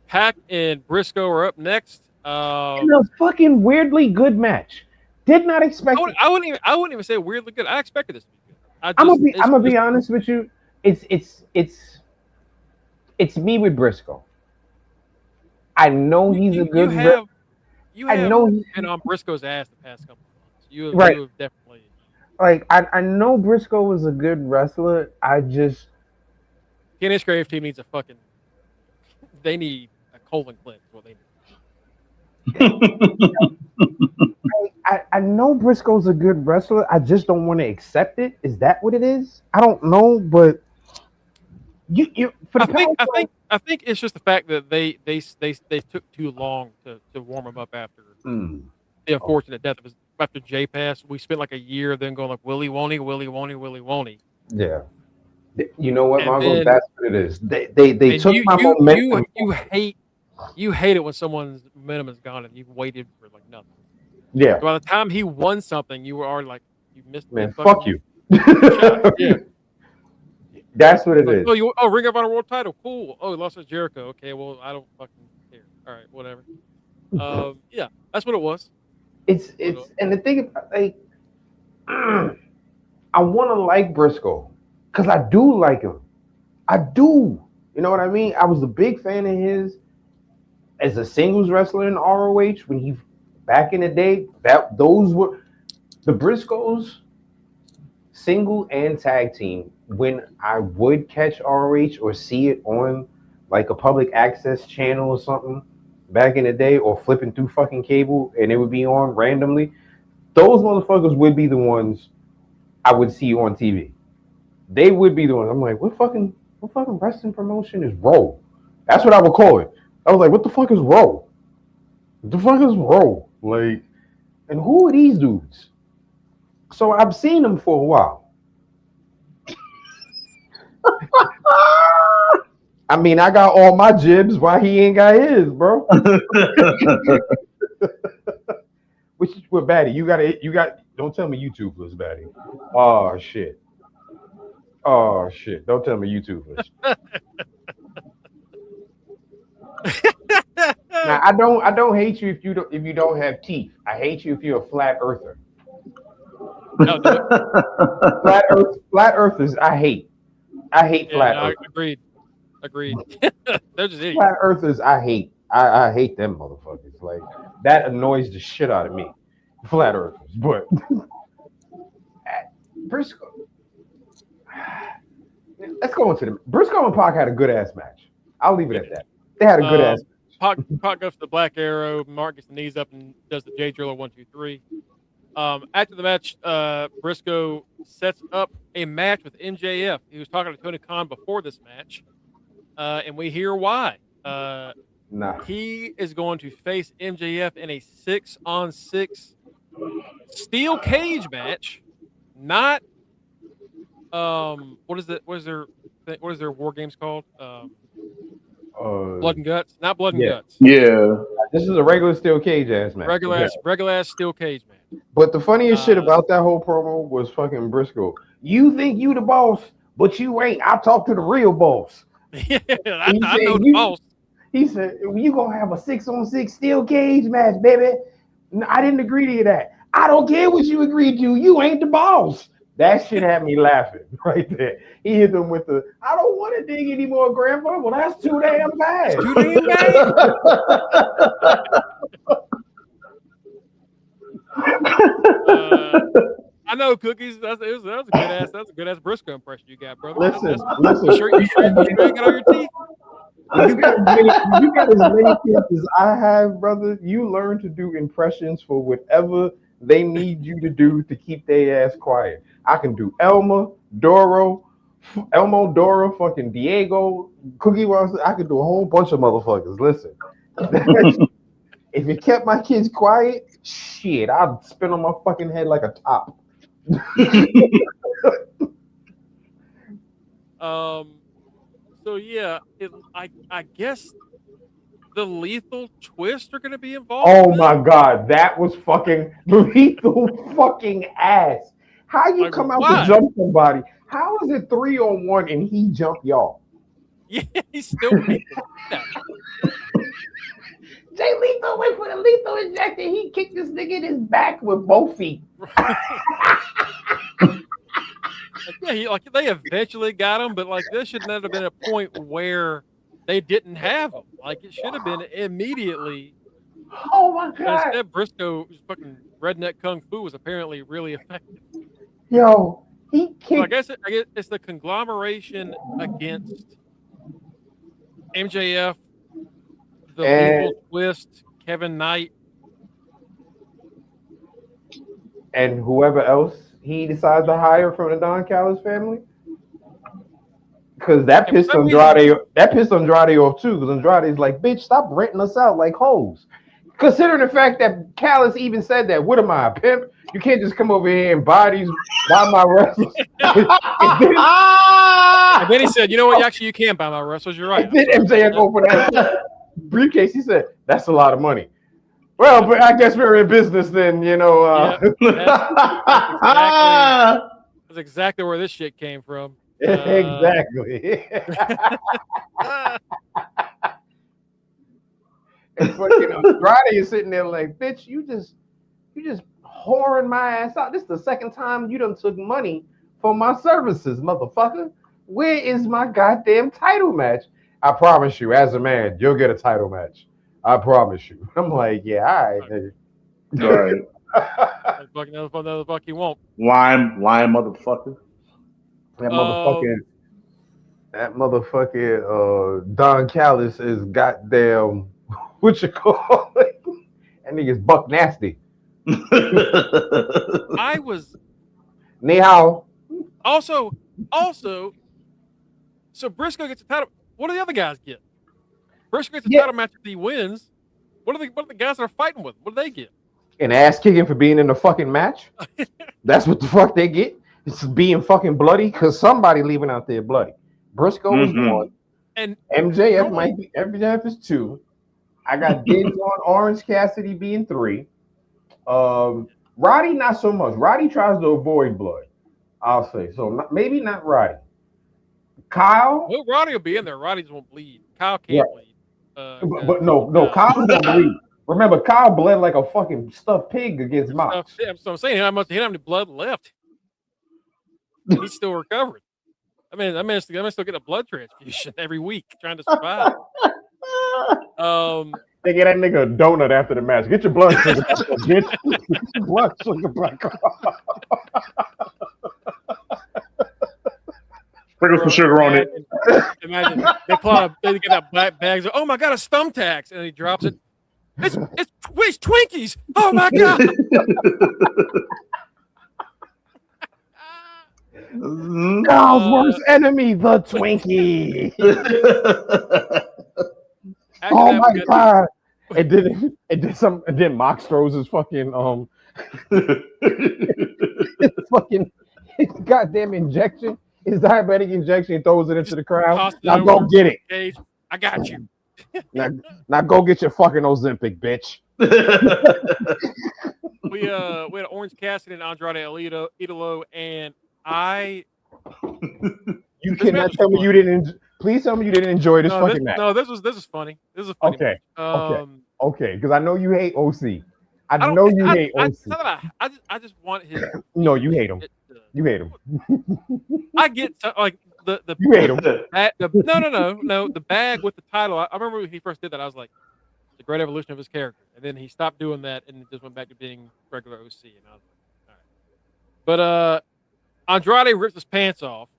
Pac and Briscoe are up next. In a fucking weirdly good match. Did not expect. I wouldn't even say weirdly good. I expected this to be good. I'm gonna be honest with you. It's me with Briscoe. I know he's a good. You I have know been on Briscoe's ass the past couple of months. You right. have definitely. Like I know Briscoe was a good wrestler. I just Kenny's Grave team needs a fucking. They need a colon clip. Is what they need. I know Briscoe's a good wrestler. I just don't want to accept it. Is that what it is? I don't know, but you for the I think it's just the fact that they took too long to warm him up after the unfortunate death of his after Jay passed. We spent like a year then going like Willie won't he, Willie won't he, Willie won't he. Yeah. You know what, And Mongo? That's what it is. They took my momentum. You hate it when someone's momentum is gone and you've waited for like nothing. Yeah. So by the time he won something, you were already like you missed. Man, fuck you. Yeah. That's what it is. Ring of Honor World Title, cool. Oh, he lost to Jericho. Okay, well, I don't fucking care. All right, whatever. Yeah, that's what it was. It's and the thing, like, I want to like Briscoe because I do like him. I do. You know what I mean? I was a big fan of his as a singles wrestler in ROH when he back in the day. Those were the Briscoes, single and tag team. When I would catch ROH or see it on like a public access channel or something back in the day, or flipping through fucking cable and it would be on randomly, those motherfuckers would be the ones I would see on TV. They would be the ones. I'm like, what fucking wrestling promotion is Raw? That's what I would call it. I was like, what the fuck is Raw? What the fuck is Raw? Like, and who are these dudes? So I've seen them for a while. I mean, I got all my jibs. Why he ain't got his, bro? Which is what, Batty? You got. Don't tell me you toothless, Batty. Oh shit. Don't tell me you toothless. Now I don't hate you if you don't have teeth. I hate you if you're a flat earther. No, do it. Flat earthers, I hate. I hate flat earthers. Agreed. They're just idiots. Flat earthers, I hate. I hate them motherfuckers. Like, that annoys the shit out of me. Flat earthers, but Briscoe. Let's go into the Briscoe and Pac had a good ass match. I'll leave it at that. They had a good ass match. Pac goes for the Black Arrow. Mark gets the knees up and does the J Driller 1, 2, 3. After the match, Briscoe sets up a match with MJF. He was talking to Tony Khan before this match, and we hear why. He is going to face MJF in a 6-on-6 steel cage match. Not what is their war games called? Blood and Guts, not Blood and Guts. Yeah, this is a regular steel cage ass match. Regular ass steel cage match. But the funniest shit about that whole promo was fucking Briscoe. You think you the boss, but you ain't. I talk to the real boss. Yeah, I know the boss. He said, you gonna have a 6-on-6 steel cage match, baby. I didn't agree to that. I don't care what you agreed to. You ain't the boss. That shit had me laughing right there. He hit them with the, I don't want to dig anymore, Grandpa. Well, that's too damn bad. Too damn bad. I know, Cookies. That was a good ass Briscoe impression you got, brother. Listen. You sure you got all your teeth? You got as many kids as I have, brother. You learn to do impressions for whatever they need you to do to keep their ass quiet. I can do Elmo, Doro, fucking Diego, Cookie Monster. I can do a whole bunch of motherfuckers. Listen, if you kept my kids quiet, shit, I'd spin on my fucking head like a top. So yeah, I guess the Lethal Twist are going to be involved. Oh my god, that was fucking lethal fucking ass. How you come out to jump somebody? How is it 3-on-1 and he jumped y'all? Yeah, he's still Jay Lethal went for the lethal injector. He kicked this nigga in his back with both feet. Yeah, they eventually got him, but this should not have been a point where they didn't have him. It should have been immediately Oh my god! Instead, Briscoe's fucking redneck kung fu was apparently really effective. Yo, he kicked. So I guess it's the conglomeration against MJF, the Lethal Twist, Kevin Knight, and whoever else he decides to hire from the Don Callis family. Because that pissed Andrade off too. Because Andrade's like, bitch, stop renting us out like hoes. Considering the fact that Callis even said that, what am I, a pimp? You can't just come over here and buy my wrestlers. And then he said, you know what? Actually, you can buy my wrestlers. You're right. And then MJF opened that briefcase. He said, that's a lot of money. Well, but I guess we're in business then, you know. That's exactly where this shit came from. Exactly. And fucking Andrade is sitting there like, bitch, you just whoring my ass out. This is the second time you done took money for my services, motherfucker. Where is my goddamn title match? I promise you, as a man, you'll get a title match. I promise you. I'm like, yeah, all right, nigga. All right. No, fuck you won't. Lying motherfucker. That motherfucking Don Callis is goddamn what you call it? That nigga's buck nasty. I was Ni hao. also so Briscoe gets a title. What do the other guys get? Briscoe gets a title match if he wins. What are the guys that are fighting with? What do they get? An ass kicking for being in the fucking match. That's what the fuck they get. It's being fucking bloody because somebody leaving out there bloody. Briscoe was one, and MJF is two. I got dibs on Orange Cassidy being three. Roddy not so much. Roddy tries to avoid blood. I'll say so. Maybe not Roddy. Kyle. Well, Roddy will be in there. Roddy just won't bleed. Kyle can't bleed. But no, Kyle's gonna bleed. Remember, Kyle bled like a fucking stuffed pig against Mox. So I'm saying he didn't have any blood left. He's still recovering. I mean, I'm still getting a blood transfusion every week trying to survive. They get that nigga a donut after the match. Get your blood sugar back. Get your blood sugar back. Sprinkle some sugar on it. Imagine they get that black bag. Oh my god, a thumbtacks, and he drops it. It's Twinkies. Oh my god. Kyle's worst enemy, the Twinkie. Oh my god! And then Mox throws his fucking fucking goddamn injection, his diabetic injection, and throws it into the crowd. Now go get it. Cage. I got you. Now go get your fucking Ozempic, bitch. We had Orange Cassidy and Andrade Idolo, and you cannot tell me you didn't. Please tell me you didn't enjoy this fucking match. No, this was funny. This was funny. Okay. Okay. Because I know you hate OC. I know you hate OC. I just want his. No, you hate him. You hate him. I get like the you hate him. No. The bag with the title. I remember when he first did that. I was like, the great evolution of his character, and then he stopped doing that and just went back to being regular OC. And I was like, all right. But Andrade rips his pants off.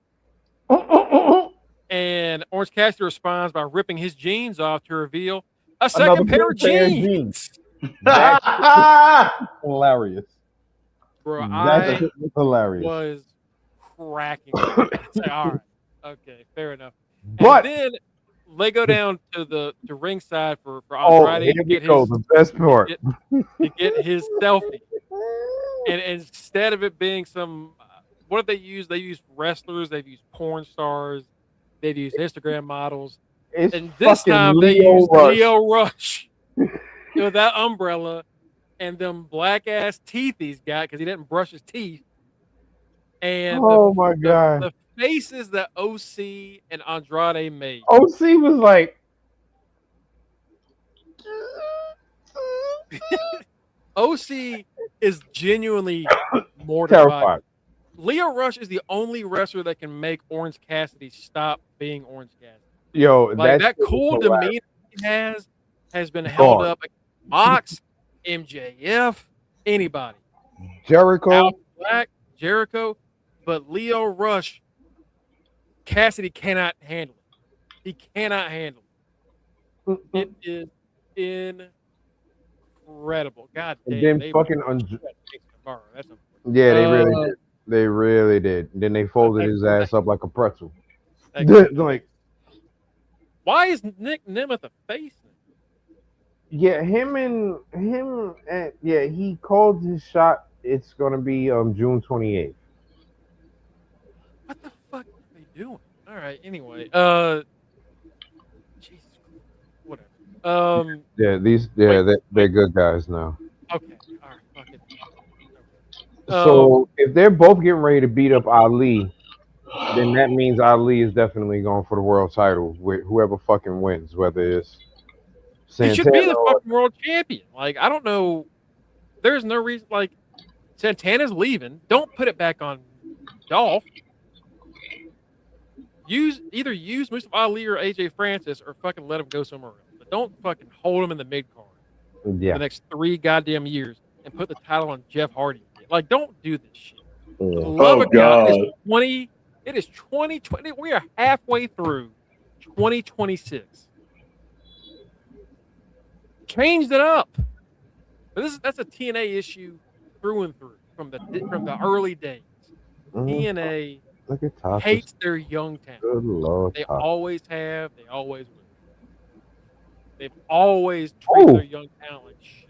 And Orange Cassidy responds by ripping his jeans off to reveal a second pair of jeans. That's hilarious. Bro, That's hilarious. Was cracking. All right. Okay, fair enough. But and then they go down to ringside for Andrade to get the best part. To get his selfie. And instead of it being some what did they use? They used wrestlers, they've used porn stars, they've used Instagram models. And this time they used Leo Rush with that umbrella and them black ass teeth he's got because he didn't brush his teeth. And my god, the faces that OC and Andrade made. OC was like, OC is genuinely mortified. Terrified. Leo Rush is the only wrestler that can make Orange Cassidy stop being Orange Cassidy. Yo, like that cool demeanor he has been held up Mox, MJF, anybody. Jericho. Alex Black, Jericho, but Lio Rush, Cassidy cannot handle it. He cannot handle it. It is incredible. God damn. Then fucking That's yeah, they really did. They really did. Then they folded his ass up like a pretzel. Like, why is Nick Nemeth a face? yeah, he called his shot. It's gonna be June 28th. What the fuck are they doing? All right. Anyway, Jesus, whatever. Yeah, they're good guys now. Okay. All right. Fuck it. So if they're both getting ready to beat up Ali, then that means Ali is definitely going for the world title with whoever fucking wins, whether it's Santana. He should be the fucking world champion. Like, I don't know. There's no reason. Like, Santana's leaving. Don't put it back on Dolph. Either use Mustafa Ali or AJ Francis, or fucking let him go somewhere else. But don't fucking hold him in the mid card for the next 3 goddamn years and put the title on Jeff Hardy. Like, don't do this shit. Oh God! It is 2020. We are halfway through 2026. Changed it up. But that's a TNA issue through and through from the early days. TNA hates their young talent. Good Lord, they always have. They always will. They've always treated their young talent like shit.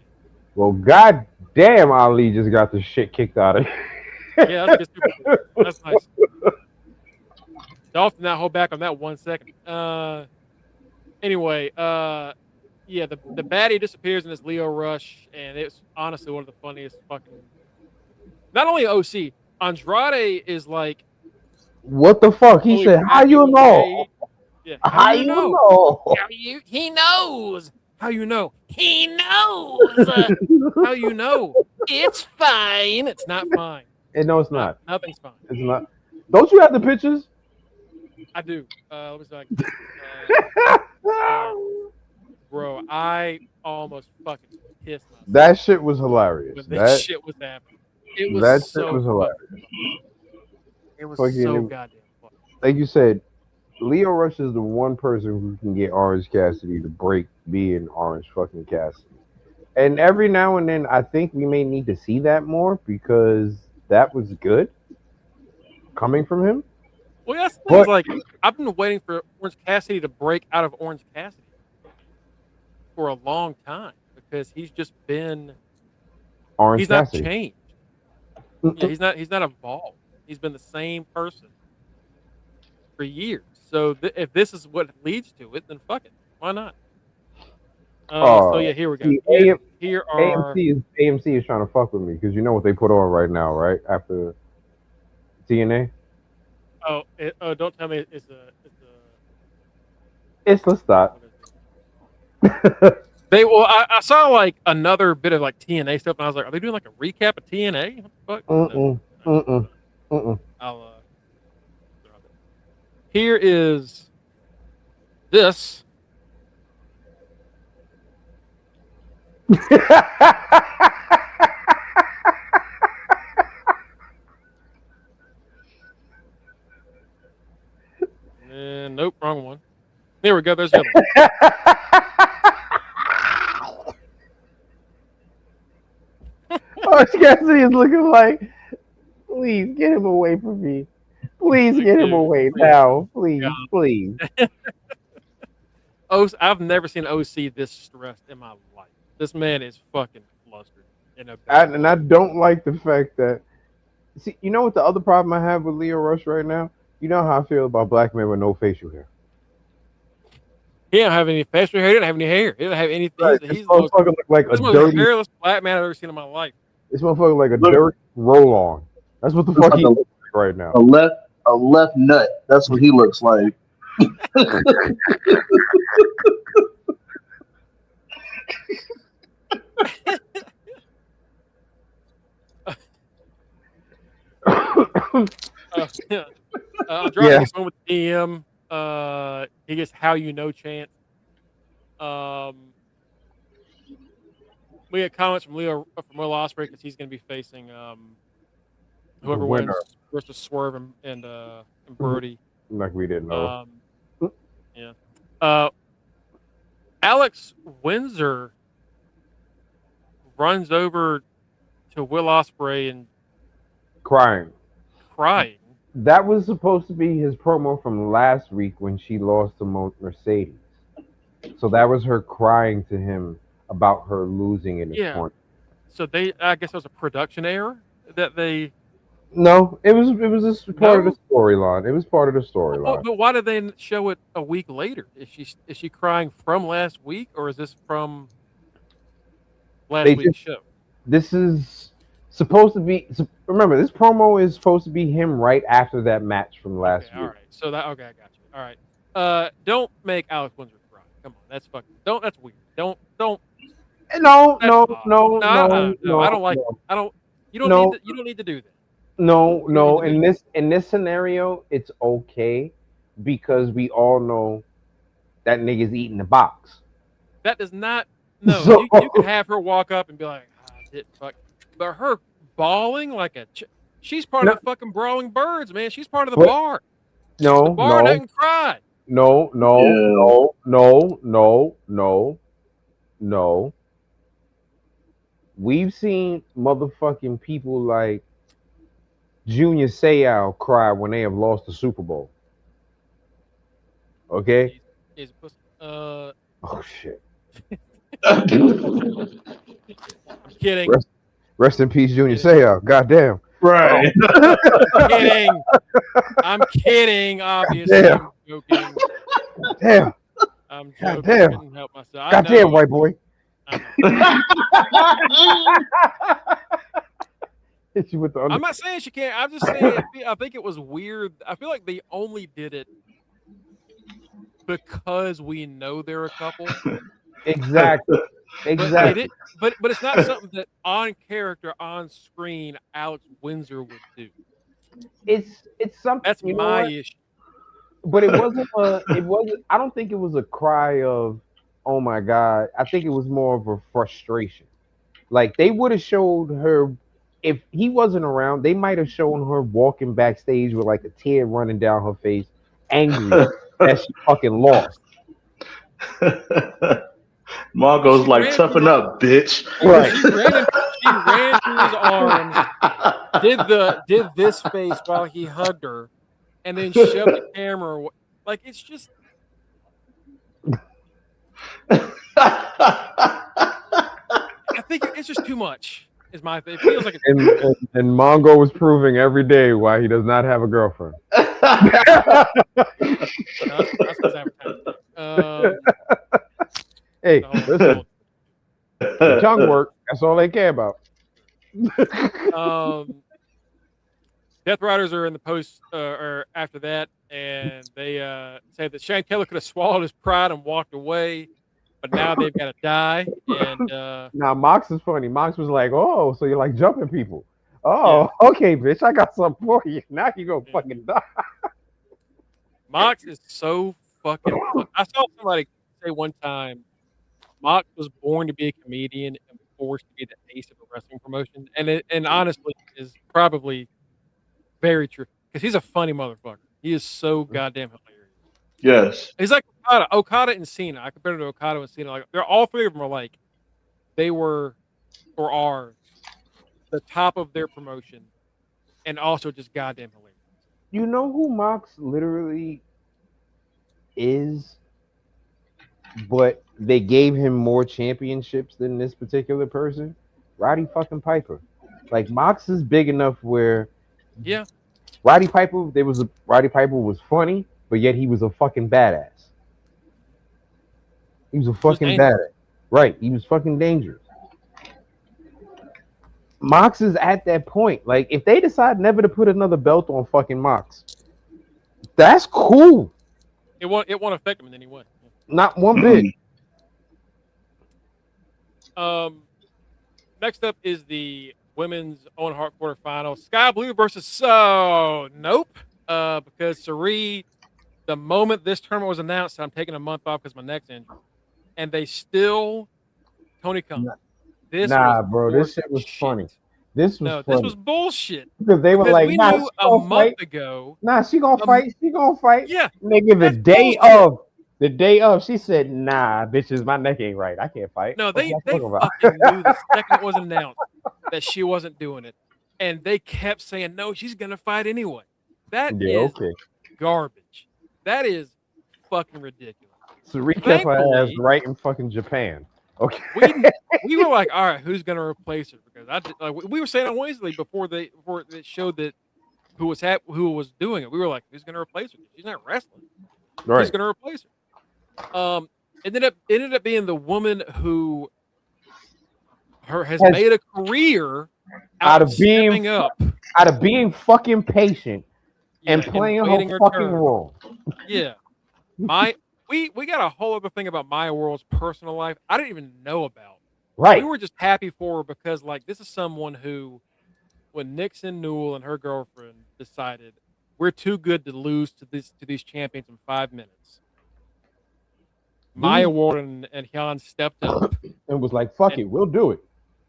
Well, god damn, Ali just got the shit kicked out of him. Yeah, that's nice. Dolph did not hold back on that 1 second. Anyway, yeah, the baddie disappears in this Lio Rush, and it's honestly one of the funniest fucking. Not only OC, Andrade is like, what the fuck? He said, "How you know? Yeah, how you know? He knows. How you know? He knows. How you know? It's fine. It's not fine. No, it's not. Nothing's fine. It's not. Don't you have the pictures? I do. Let me see. Bro, I almost fucking pissed myself. That shit was hilarious. When that shit was happening. It was that so shit was hilarious. It was so goddamn funny. Like you said, Lio Rush is the one person who can get Orange Cassidy to break being Orange fucking Cassidy. And every now and then, I think we may need to see that more because that was good coming from him. Well, that's the thing. Like, I've been waiting for Orange Cassidy to break out of Orange Cassidy for a long time because he's just been Orange he's Cassidy. Not changed. Yeah, he's not evolved. He's been the same person for years. So if this is what leads to it, then fuck it. Why not? So yeah, here we go. Here are AMC is trying to fuck with me because you know what they put on right now, right? After TNA. Don't tell me Let's stop. I saw like another bit of like TNA stuff, and I was like, are they doing like a recap of TNA? What the fuck? I'll here is this. Nope, wrong one. There we go. There's the other one. Orange Cassidy is looking like, please get him away from me. Please get him away now. Please, please. I've never seen OC this stressed in my life. This man is fucking flustered. And I don't like the fact that, see, you know what the other problem I have with Lio Rush right now? You know how I feel about black men with no facial hair. He don't have any facial hair. He don't have any hair. He don't have anything. Right. He's like a dirty, hairless black man I've ever seen in my life. This motherfucker like a dirty roll-on. That's what the fuck he looks like right now. A left nut. That's what he looks like. Andrade gets one with DM. He gets how you know chance. We get comments from Will Ospreay because he's going to be facing whoever wins versus Swerve and Brody. Like we didn't know. Yeah. Alex Windsor runs over to Will Ospreay and crying. That was supposed to be his promo from last week when she lost to Mercedes. So that was her crying to him about her losing in the corner. So I guess it was a production error that they. No, it was just part of the storyline. It was part of the storyline. But why did they show it a week later? Is she crying from last week, or is this from last week's show? This is supposed to be. Remember, this promo is supposed to be him right after that match from last week. All right, so I got you. All right, don't make Alex Windsor cry. Come on, that's fucking. That's weird. Don't. No. I don't like. No. I don't. You don't need to do that. No. In this scenario, it's okay because we all know that nigga's eating the box. That does not. No, so, you can have her walk up and be like, fuck. But her bawling like she's part of the fucking Brawling Birds, man. She's part of the bar. No, the bar doesn't cry. No. We've seen motherfucking people like Junior Seau cry when they have lost the Super Bowl. Okay? Oh shit. I'm kidding. Rest in peace, Junior Seau. Goddamn. Right. I'm kidding, obviously. Damn. I'm joking. Damn. I'm joking. Goddamn. I couldn't help myself. Goddamn, white boy. Hit you with the I'm not saying she can't. I'm just saying I think it was weird. I feel like they only did it because we know they're a couple. Exactly. But it's not something that on character, on screen, Alex Windsor would do. It's something. That's my issue. But it wasn't. I don't think it was a cry of, "Oh my God." I think it was more of a frustration. Like they would have showed her. If he wasn't around, they might have shown her walking backstage with like a tear running down her face, angry that she fucking lost. Mongo's like, toughen up, bitch. Right. She ran to his arms, did this face while he hugged her, and then shoved the camera. Like it's just. I think it's just too much. Is my thing. It feels like and Mongo was proving every day why he does not have a girlfriend. Hey, listen. The tongue work. That's all they care about. Death Riders are in the post or after that, and they say that Shane Taylor could have swallowed his pride and walked away. But now they've got to die. And now Mox is funny. Mox was like, "Oh, so you like jumping people? Oh, yeah. Okay, bitch, I got something for you. Now you gonna fucking die." Mox is so fucking. I saw somebody say one time, Mox was born to be a comedian and forced to be the ace of a wrestling promotion, and honestly, is probably very true because he's a funny motherfucker. He is so goddamn hilarious. Yes. He's like Okada and Cena. I compare it to Okada and Cena. Like they're all three of them are like they were or are the top of their promotion and also just goddamn hilarious. You know who Mox literally is, but they gave him more championships than this particular person? Roddy fucking Piper. Like Mox is big enough where Roddy Piper was funny. But yet he was a fucking badass. He was a fucking badass. Right. He was fucking dangerous. Mox is at that point. Like, if they decide never to put another belt on fucking Mox, that's cool. It won't affect him in any way. Not one bit. Next up is the women's Owen Hart quarterfinal. Sky Blue versus nope. Because Sari, the moment this tournament was announced, I'm taking a month off because my neck's injured. And they still Tony Khan. This Nah, was bro, this shit was shit. funny. This was funny. This was bullshit. Because they were Because like, we nah, knew she a gonna month fight. ago. Nah, she gonna fight. She gonna fight. Yeah. Nigga, That's bullshit. the day of, she said, nah, bitches, my neck ain't right. I can't fight. No, What they y'all talking about? fucking knew the second it was announced that she wasn't doing it. And they kept saying, no, she's gonna fight anyway. That Yeah, is okay. garbage. That is fucking ridiculous. Saree kept her ass Thankfully, right in fucking Japan. Okay. we were like, all right, who's gonna replace her? Because we were saying on Wednesday before they showed that who was doing it. We were like, who's gonna replace her? She's not wrestling. Right. Who's gonna replace her? It ended up being the woman who has made a career out of stepping up, out of being fucking patient and playing her fucking role. Yeah. We got a whole other thing about Maya World's personal life I didn't even know about. Right. We were just happy for her because like this is someone who, when Nixon Newell and her girlfriend decided we're too good to lose to these champions in 5 minutes, Maya Ward and Hyun stepped up and was like, fuck it, we'll do it.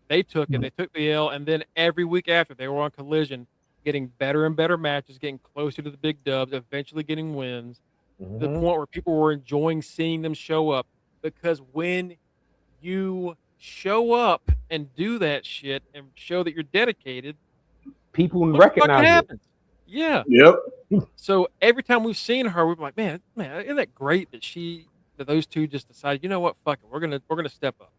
They took it. They took the L, and then every week after they were on Collision, getting better and better matches, getting closer to the big dubs, eventually getting wins. To the point where people were enjoying seeing them show up, because when you show up and do that shit and show that you're dedicated, people recognize it. Yeah. Yep. So every time we've seen her, we're like, man, isn't that great that those two just decided, you know what, fuck it, we're gonna step up.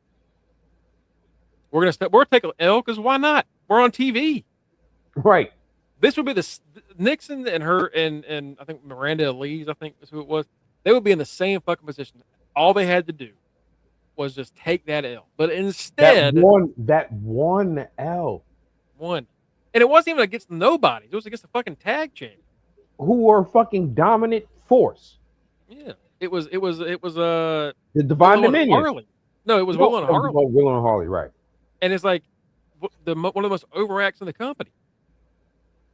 We're gonna take an L because why not? We're on TV. Right. This would be the Nixon and her and I think Miranda Elise, I think is who it was. They would be in the same fucking position. All they had to do was just take that L. But instead, that one L. And it wasn't even against nobody. It was against the fucking tag champion, who were a fucking dominant force. Yeah. It was the Divine Dominion. Harley. No, it was Will and Harley. Will and Harley, right. And it's like one of the most overacts in the company.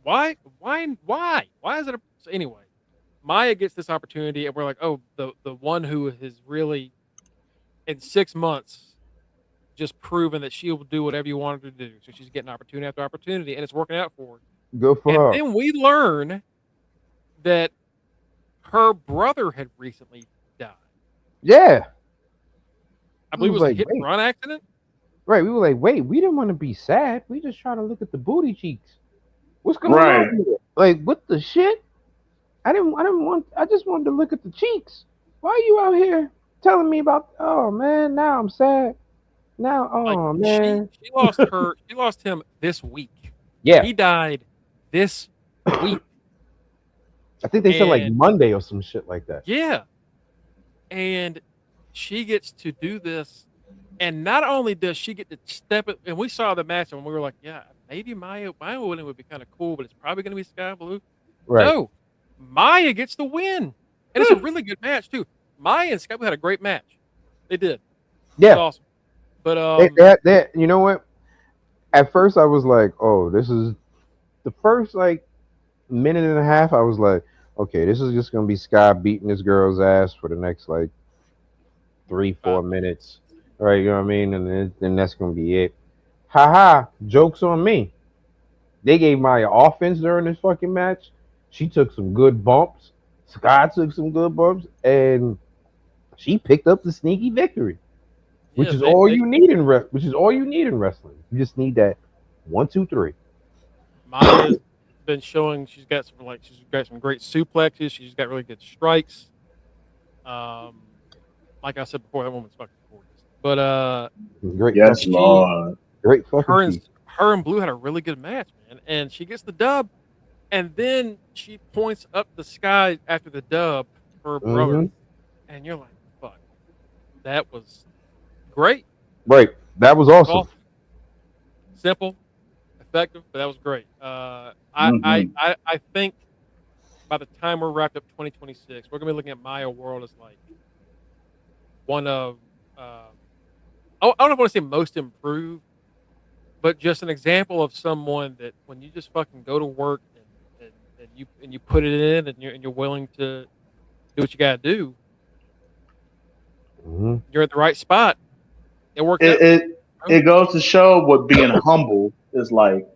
Why is it anyway? Maya gets this opportunity, and we're like, oh, the one who has really, in 6 months, just proven that she will do whatever you want her to do. So she's getting opportunity after opportunity, and it's working out for her. Good for her. And then we learn that her brother had recently died. Yeah. I believe it was like, a hit and run accident. Right. We were like, wait, we didn't want to be sad. We just trying to look at the booty cheeks. What's going on here? Like, what the shit? I just wanted to look at the cheeks. Why are you out here telling me about, oh man, now I'm sad. Now, oh man. She lost him this week. Yeah. He died this week. I think they said like Monday or some shit like that. Yeah. And she gets to do this. And not only does she get to step it, and we saw the match and we were like, yeah, maybe Maya winning would be kind of cool, but it's probably going to be Sky Blue. Right. No, Maya gets the win. And it's a really good match, too. Maya and Sky Blue had a great match. They did. Yeah. It was awesome. But they, you know what? At first I was like, oh, this is the first like minute and a half. I was like, okay, this is just going to be Sky beating this girl's ass for the next like 3-4 minutes. Right, you know what I mean? And then that's going to be it. Haha, joke's on me. They gave Maya offense during this fucking match. She took some good bumps. Sky took some good bumps. And she picked up the sneaky victory. Which is all you need in wrestling. You just need that 1, 2, 3. Maya's been showing she's got some great suplexes. She's got really good strikes. Like I said before, that woman's fucking gorgeous. But great. Yes, Lord. Great fucking. Her and Blue had a really good match, man. And she gets the dub, and then she points up the sky after the dub for her brother, and you're like, "Fuck, that was great." Right, that was awesome. Simple, effective, but that was great. I think by the time we're wrapped up 2026, we're gonna be looking at Maya World as like one of I don't want to say most improved, but just an example of someone that when you just fucking go to work and you put it in and you're willing to do what you got to do, you're at the right spot. It worked out. it goes to show what being humble is like.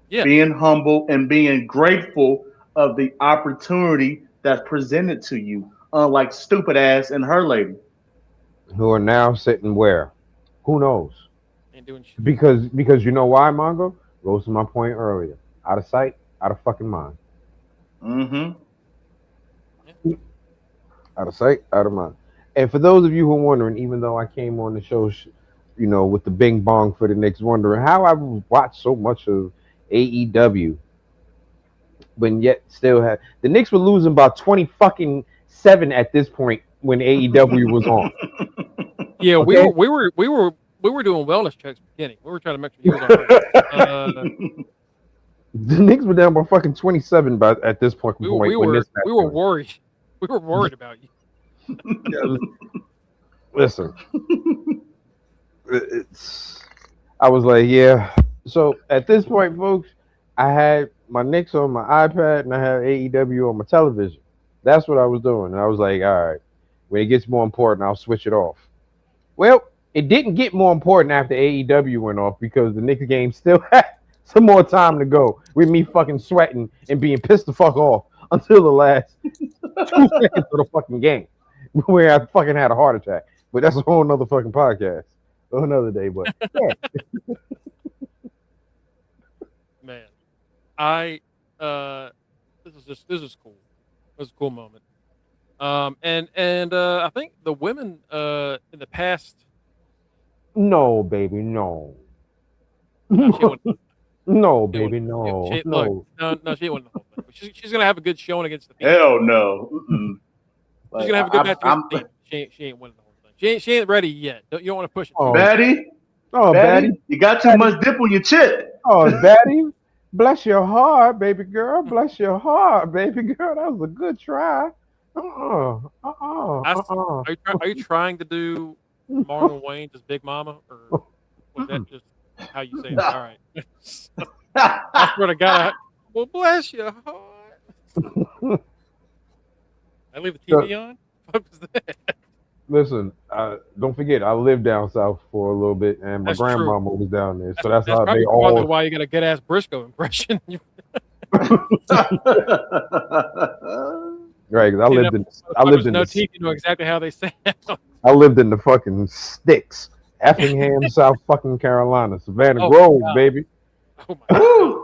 Yeah. Being humble and being grateful of the opportunity that's presented to you, unlike stupid ass and her lady. Who are now sitting where? Who knows? Ain't doing shit. Because you know why, Mongo? Goes to my point earlier. Out of sight, out of fucking mind. Mm-hmm. Out of sight, out of mind. And for those of you who are wondering, even though I came on the show, with the Bing Bong for the Knicks, wondering how I watched so much of AEW, when yet still had the Knicks were losing about 20 fucking 7 at this point when AEW was on. Yeah, Okay? we were doing wellness checks at the beginning. We were trying to make sure he was all right. The Knicks were down by fucking 27 at this point. We were worried. We were worried about you. Yeah, listen, I was like, yeah. So at this point, folks, I had my Knicks on my iPad and I had AEW on my television. That's what I was doing. And I was like, all right, when it gets more important, I'll switch it off. Well, it didn't get more important after AEW went off because the Knicks game still had some more time to go with me fucking sweating and being pissed the fuck off until the last 2 seconds of the fucking game where I fucking had a heart attack. But that's a whole nother fucking podcast. A whole nother day. But yeah. Man, this is cool. It was a cool moment. And I think the women in the past. No, baby, no. No, baby, no. No, she wasn't the whole thing. She's gonna have a good showing against the team. Hell no. She's gonna have a good match against the team. She ain't winning the whole thing. She ain't ready yet. You don't want to push it. Batty. Oh, Batty. You got too much dip on your chip. Oh, Batty. Bless your heart, baby girl. Bless your heart, baby girl. That was a good try. Are you trying to do Marlon Wayne's as Big Mama, or was that just how you say it? All right. I swear to God. Well, bless your heart. I leave the TV on. What was that? Listen, don't forget, I lived down south for a little bit, and my grandmama was down there, so that's how they all. Why you got a good ass Briscoe impression? Right, because I lived in no teeth. You know exactly how they sound. I lived in the fucking sticks, Effingham, South fucking Carolina, Savannah Grove, baby. Oh my God.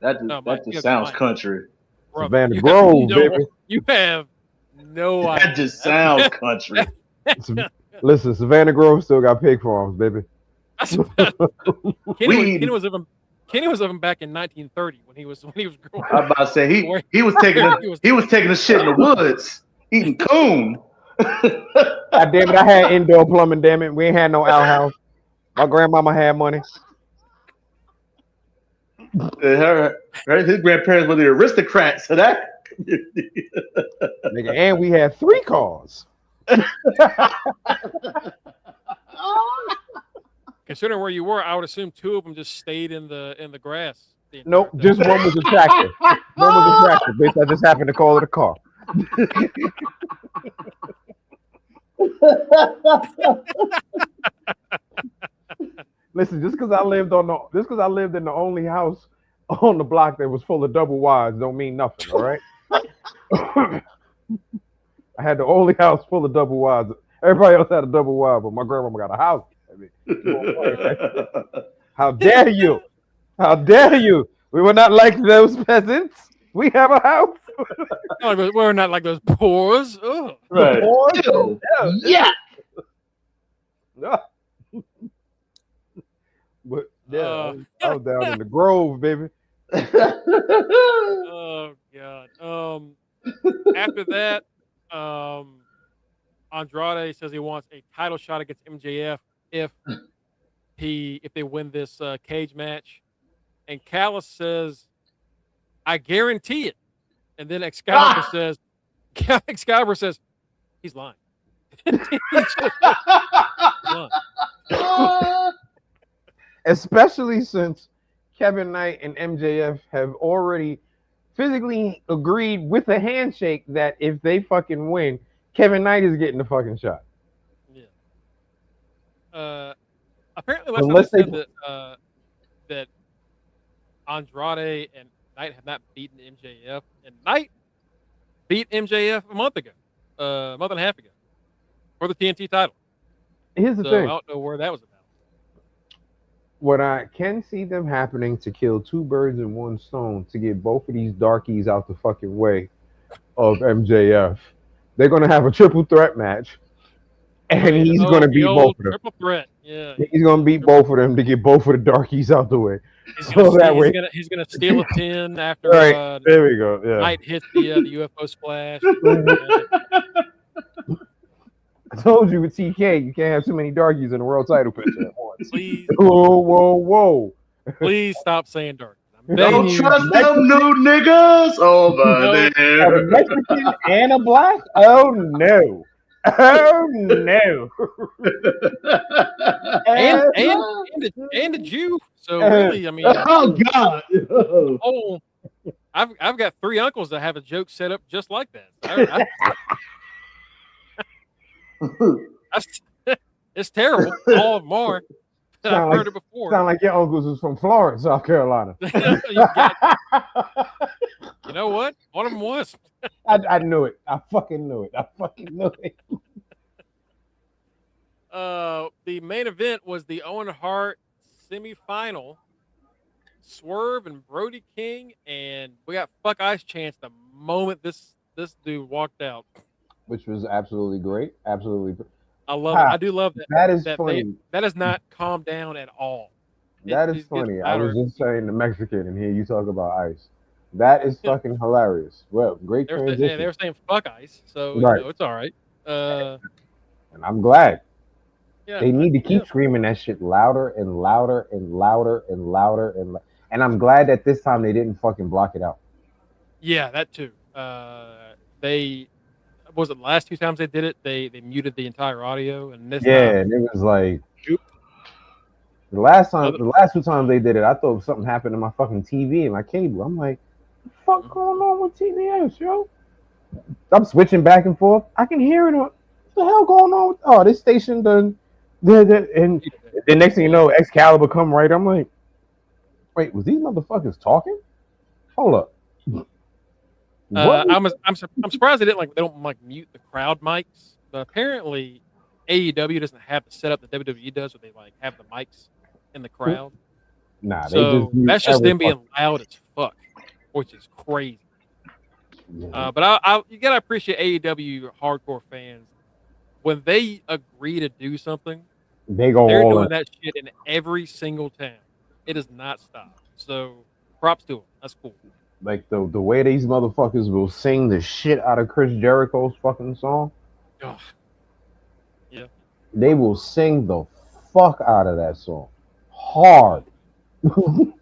That just sounds country. Savannah Grove, baby. You have no idea. That just sounds country. Listen, Savannah Grove still got pig farms, baby. Kenny was living back in 1930 when he was growing up. I was about to say he was taking a shit in the woods, eating coon. God damn it, I had indoor plumbing, damn it. We ain't had no outhouse. My grandmama had money. His grandparents were the aristocrats, so that nigga, and we had 3 cars. Considering where you were, I would assume 2 of them just stayed in the grass. Nope, just one was a tractor. Bitch, I just happened to call it a car. Listen, just because I lived in the only house on the block that was full of double wides don't mean nothing, all right? I had the only house full of double wides. Everybody else had a double wide, but my grandmama got a house. How dare you? How dare you? We were not like those peasants. We have a house. We're not like those poors. Oh. Right. Poors? Yeah. But yeah, I was down in the Grove, baby. Oh God. After that, Andrade says he wants a title shot against MJF if they win this cage match, and Callis says, "I guarantee it." And then Excalibur says, "He's lying." He's lying. Especially since Kevin Knight and MJF have already physically agreed with a handshake that if they fucking win, Kevin Knight is getting the fucking shot. Yeah. Apparently, last time Unless they they said that Andrade and Knight have not beaten MJF, and Knight beat MJF a month and a half ago, for the TNT title. Here's the So thing. I don't know where that was about. What I can see them happening to kill two birds in one stone to get both of these darkies out the fucking way of MJF. They're gonna have a triple threat match, and he's gonna the beat old both of them. triple threat. Yeah, He's gonna beat both of them to get both of the darkies out the way. he's So that way, he's gonna steal a pin after right there we go. Yeah, Knight hits the UFO splash. I told you with TK, you can't have too many darkies in the world title picture at once. Please, Whoa. please stop saying dark. Don't trust them new niggas over there. A Mexican and a black? Oh no. Oh no. and a Jew. So really, I mean, oh God. oh, I've got 3 uncles that have a joke set up just like that. It's terrible. All of them are. I've heard it before. Sound like your uncles is from Florence, South Carolina. You know what? One of them was. I knew it. I fucking knew it. The main event was the Owen Hart semifinal. Swerve and Brody King, and we got Fuck Ice chance the moment this dude walked out. Which was absolutely great. Absolutely. I love it. I do love that. That is funny. That has not calmed down at all. That is funny. I was just saying the Mexican, and here you talk about Ice. That is fucking hilarious. Well, great transition. They were saying Fuck Ice, so right. It's all right. And I'm glad. Yeah, they need to keep screaming that shit louder and louder and louder and louder and I'm glad that this time they didn't fucking block it out. Yeah, that too. They was it the last 2 times they did it, they muted the entire audio, and this time, and it was like the last 2 times they did it, I thought something happened to my fucking TV and my cable. I'm like, what the fuck going on with TBS, yo? I'm switching back and forth. I can hear it. What the hell going on? Oh, this station done. And the next thing you know, Excalibur come right. I'm like, wait, was these motherfuckers talking? Hold up. I'm surprised they don't mute the crowd mics, but apparently AEW doesn't have the setup that WWE does, where they have the mics in the crowd. Nah, so that's just them being loud as fuck, which is crazy. Yeah. But you gotta appreciate AEW hardcore fans when they agree to do something. They're doing that shit in every single town. It does not stop. So props to them. That's cool. Like the way these motherfuckers will sing the shit out of Chris Jericho's fucking song. Oh. Yeah. They will sing the fuck out of that song. Hard. Same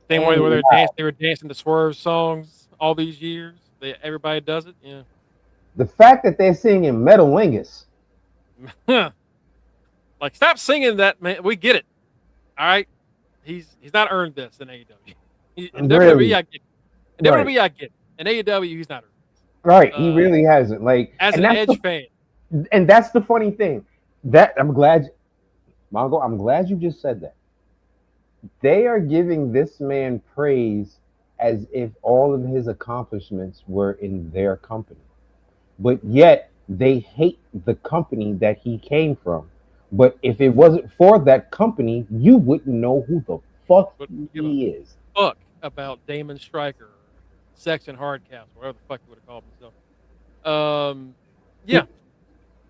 way where they were dancing to Swerve songs all these years. Everybody does it. Yeah. The fact that they're singing Metalingus. Like, stop singing that, man. We get it. All right. He's not earned this in AEW. In WWE, I get it. In WWE, I get it. In AEW, he's not earned this. Right. He really hasn't. Like, as an Edge fan. And that's the funny thing. That I'm glad, Mongo, I'm glad you just said that. They are giving this man praise as if all of his accomplishments were in their company. But yet, they hate the company that he came from. But if it wasn't for that company, you wouldn't know who the fuck he is. Fuck about Damon Stryker, Section Hardcastle, whatever the fuck he would have called himself. Yeah.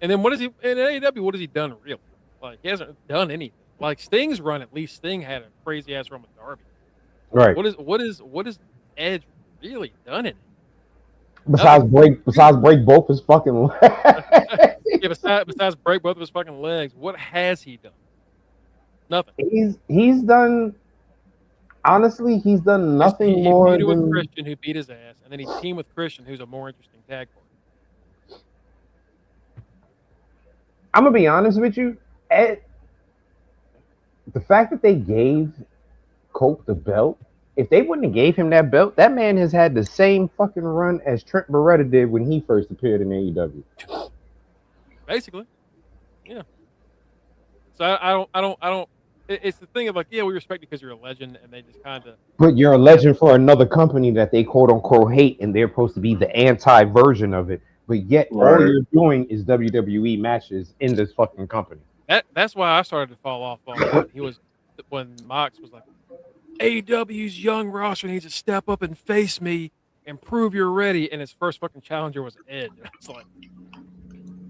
And then what is he in AEW? What has he done really? Like, he hasn't done anything. Like Sting's run, at least Sting had a crazy ass run with Darby. Right. What is Edge really done in it? Besides break both his fucking legs. Yeah, besides break both of his fucking legs, what has he done? Nothing. He's done. Honestly, he's done nothing more than with Christian, who beat his ass, and then he teamed with Christian, who's a more interesting tag partner. I'm gonna be honest with you, the fact that they gave Cope the belt. If they wouldn't have gave him that belt, that man has had the same fucking run as Trent Beretta did when he first appeared in AEW. Basically, yeah. So I don't it's the thing of like, yeah, we respect you because you're a legend, and they just kind of. But you're a legend for another company that they quote unquote hate, and they're supposed to be the anti version of it. But yet, all you're doing is WWE matches in this fucking company. That's why I started to fall off on when Mox was like, AEW's young roster needs to step up and face me and prove you're ready. And his first fucking challenger was Edge. And I was like,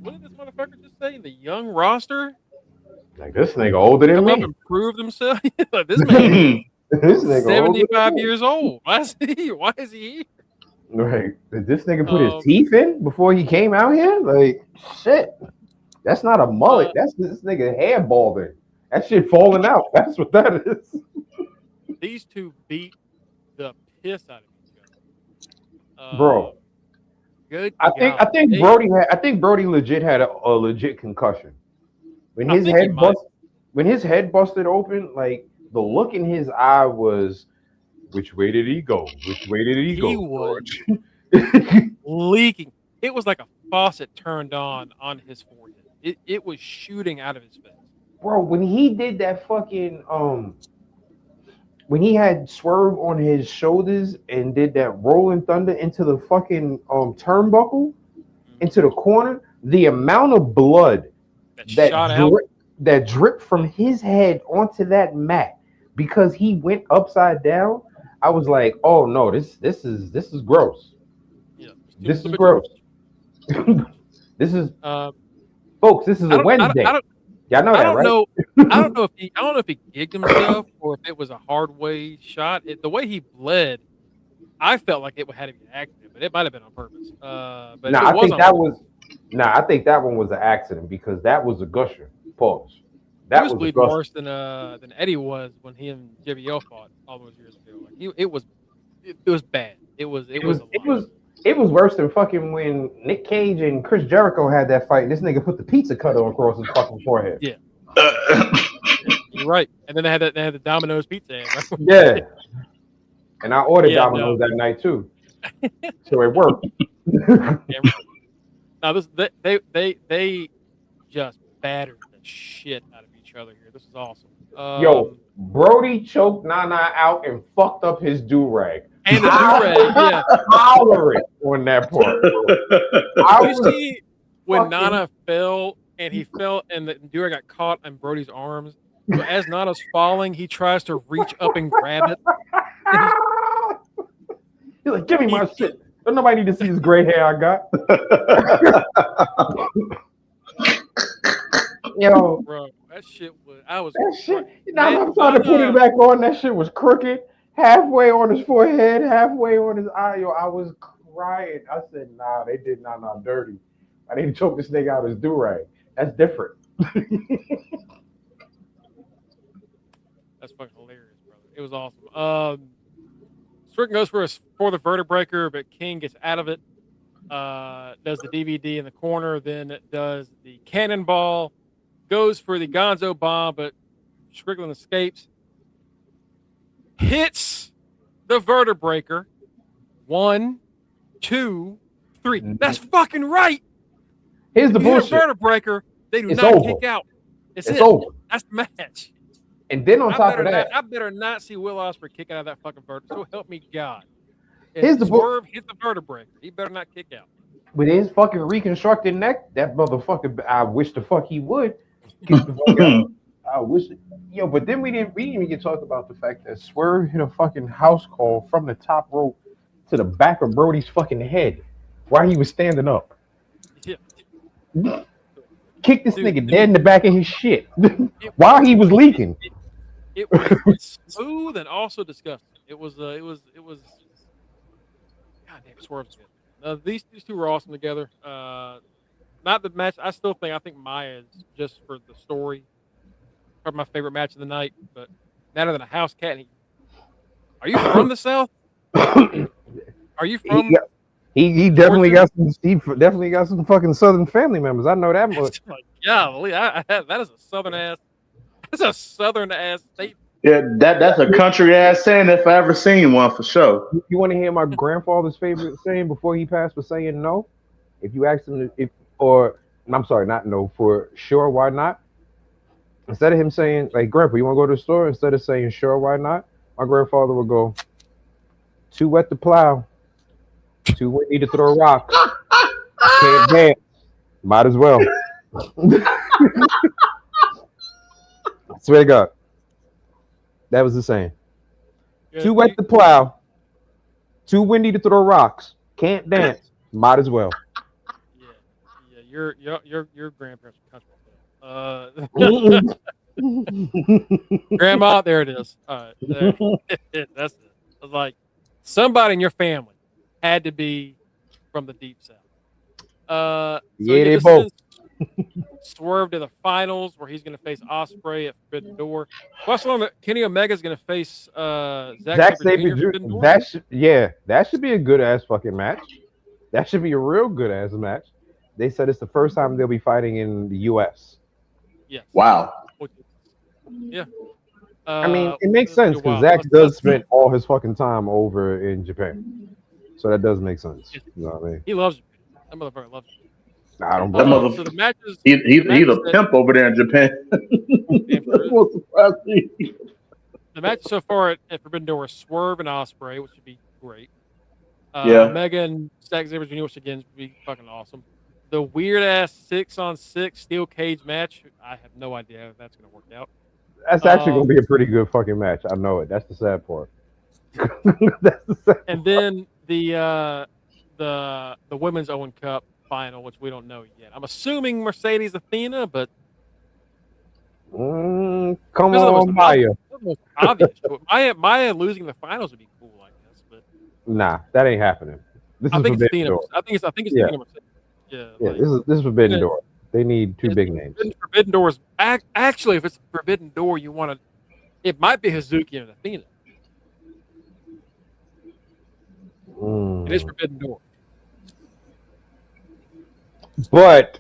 what did this motherfucker just say? The young roster? Like, this nigga older than Come me. up and prove themselves. Like, this man this nigga 75 years old. Why is he here? Right. Did this nigga put his teeth in before he came out here? Like, shit. That's not a mullet. That's this nigga hair balding. That shit falling out. That's what that is. These two beat the piss out of each other. Bro. Good. I think Brody legit had a legit concussion. When his head busted open, like the look in his eye was, which way did he go? Which way did he go? He was leaking. It was like a faucet turned on his forehead. It was shooting out of his face. Bro, when he did that fucking when he had Swerve on his shoulders and did that rolling thunder into the fucking turnbuckle, into the corner, the amount of blood that dripped from his head onto that mat because he went upside down, I was like, oh no, this is gross. Yeah, this is gross. This is folks, this is a Wednesday. Y'all know that, right? I don't know if he gigged himself or if it was a hard way shot. The way he bled, I felt like it had to be an accident, but it might have been on purpose. But I think that one was an accident because that was a gusher. Pause. That was bleeding worse than Eddie was when he and JBL fought all those years ago. Like it was bad. It was worse than fucking when Nick Cage and Chris Jericho had that fight. This nigga put the pizza cutter across his fucking forehead. Yeah. You're right. And then they had the Domino's pizza. Right? Yeah. And I ordered Domino's that night too. So it worked. Now they just battered the shit out of each other here. This is awesome. Yo, Brody choked Nana out and fucked up his do-rag. And the do-rag, hollering on that part. You see when Nana fell and he fell and the do-rag got caught in Brody's arms? So as Nana's falling, he tries to reach up and grab it. He's like, give me my shit. Don't nobody need to see this gray hair I got. Yo, bro, that shit was. I'm trying to put it back on. That shit was crooked, halfway on his forehead, halfway on his eye. Yo, I was crying. I said, nah, they did Nana dirty. I need to choke this nigga out his do-rag. That's different. That's fucking hilarious, brother. It was awesome. Strickland goes for the vertebraker, but King gets out of it. Does the DVD in the corner, then does the cannonball, goes for the Gonzo bomb, but Strickland escapes. Hits the vertebraker. 1, 2, 3. That's fucking right. Here's the bullshit. Vertebraker. They do not over. kick out. It's over. That's the match. And then on top of that, I better not see Will Ospreay kick out of that fucking vertebraker. So help me God. Here's the Swerve hit the vertebraker. He better not kick out. With his fucking reconstructed neck, that motherfucker. I wish the fuck he would. Kick the fuck out. I wish. Yo, but then we didn't even get talk about the fact that Swerve hit a fucking house call from the top rope to the back of Brody's fucking head while he was standing up. Yeah. Kick this nigga dead in the back of his shit while he was leaking. It was smooth and also disgusting. It was. God damn, Swerve's good. These two were awesome together. Not the match. I think Maya is just for the story. Probably my favorite match of the night, but better than a house cat. Are you from the South? Are you from? He definitely got some. He definitely got some fucking Southern family members. I know that much. Yeah, that is a Southern ass. That's a Southern ass state. Yeah, that's a country ass saying if I ever seen one for sure. You want to hear my grandfather's favorite saying before he passed was saying no? If you ask him I'm sorry, not no, for sure, why not? Instead of him saying, like, Grandpa, you want to go to the store? Instead of saying, sure, why not? My grandfather would go, too wet to plow, too windy to throw rocks, can't dance, might as well. Swear to God, that was the saying. Too wet to plow, too windy to throw rocks, can't dance, might as well. Yeah. Your grandparents are country. Grandma, there it is. All right, that's it. It was like somebody in your family had to be from the deep south. So yeah, they both. Swerve to the finals where he's going to face Ospreay at Forbidden Door. Plus, Kenny Omega's going to face Zack Sabre Jr. That should be a good ass fucking match. That should be a real good ass match. They said it's the first time they'll be fighting in the U.S. Yes. Wow. Yeah. I mean, it makes sense because Zack does spend all his fucking time over in Japan, so that does make sense. You know what I mean? He loves Japan. That motherfucker loves Japan. I don't blame him. So the matches. He's a pimp over there in Japan. The match so far at Forbidden Door is Swerve and Ospreay, which would be great. Omega and Zack Sabre Jr., which again would be fucking awesome. The weird ass 6-on-6 steel cage match. I have no idea how that's going to work out. That's actually going to be a pretty good fucking match. I know it. That's the sad part. And then the Women's Owen Cup final, which we don't know yet. I'm assuming Mercedes Athena, but come on, Maya. Obvious. Maya losing the finals would be cool, I guess. But nah, that ain't happening. I think it's Athena. I think it's Athena Mercedes. Yeah, this is Forbidden Door. They need two big names. Forbidden Door is actually, if it's Forbidden Door, you want to. It might be Hazuki and Athena. It is Forbidden Door. But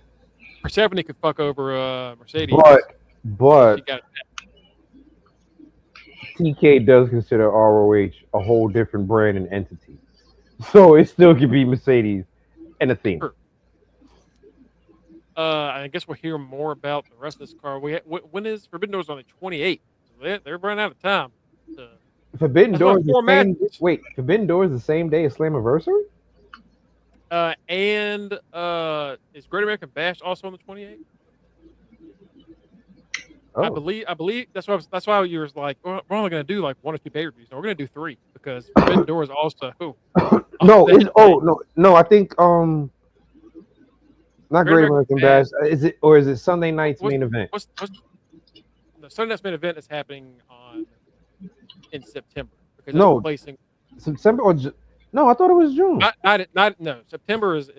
Persephone could fuck over Mercedes. But TK does consider ROH a whole different brand and entity, so it still could be Mercedes and Athena. Sure. I guess we'll hear more about the rest of this card. When is Forbidden Door? Is on the 28th. So they're running out of time. Forbidden Door is the same. Wait, Forbidden Door is the same day as Slammiversary? And is Great American Bash also on the 28th? Oh. I believe that's why you were like, we're only going to do like 1 or 2 pay-per-views. No, we're going to do 3 because Forbidden Door is also. No. I think not Great American Bash. Is it Sunday night's main event? The Sunday night's main event is happening in September because it's replacing September or no? I thought it was June. No. September is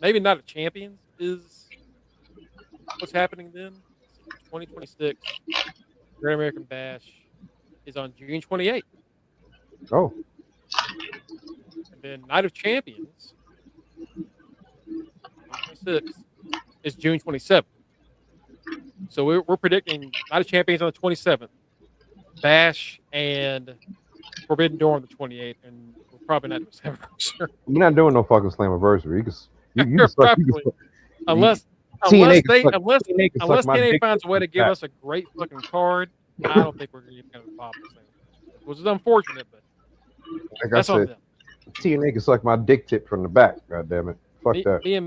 maybe not a Champions is what's happening then. 2026 Great American Bash is on June 28th. Oh. And then Night of Champions 2026 is June 27th. So we're predicting Night of Champions on the 27th, Bash and Forbidden Door on the 28th, and we're probably not doing Slammiversary. We're not doing no fucking Slammiversary. Unless TNA finds a way to give us a great fucking card, I don't think we're even going to pop the Slammiversary, which is unfortunate, but like that's on them. TNA can suck my dick tip from the back. God damn it! Fuck that. Me and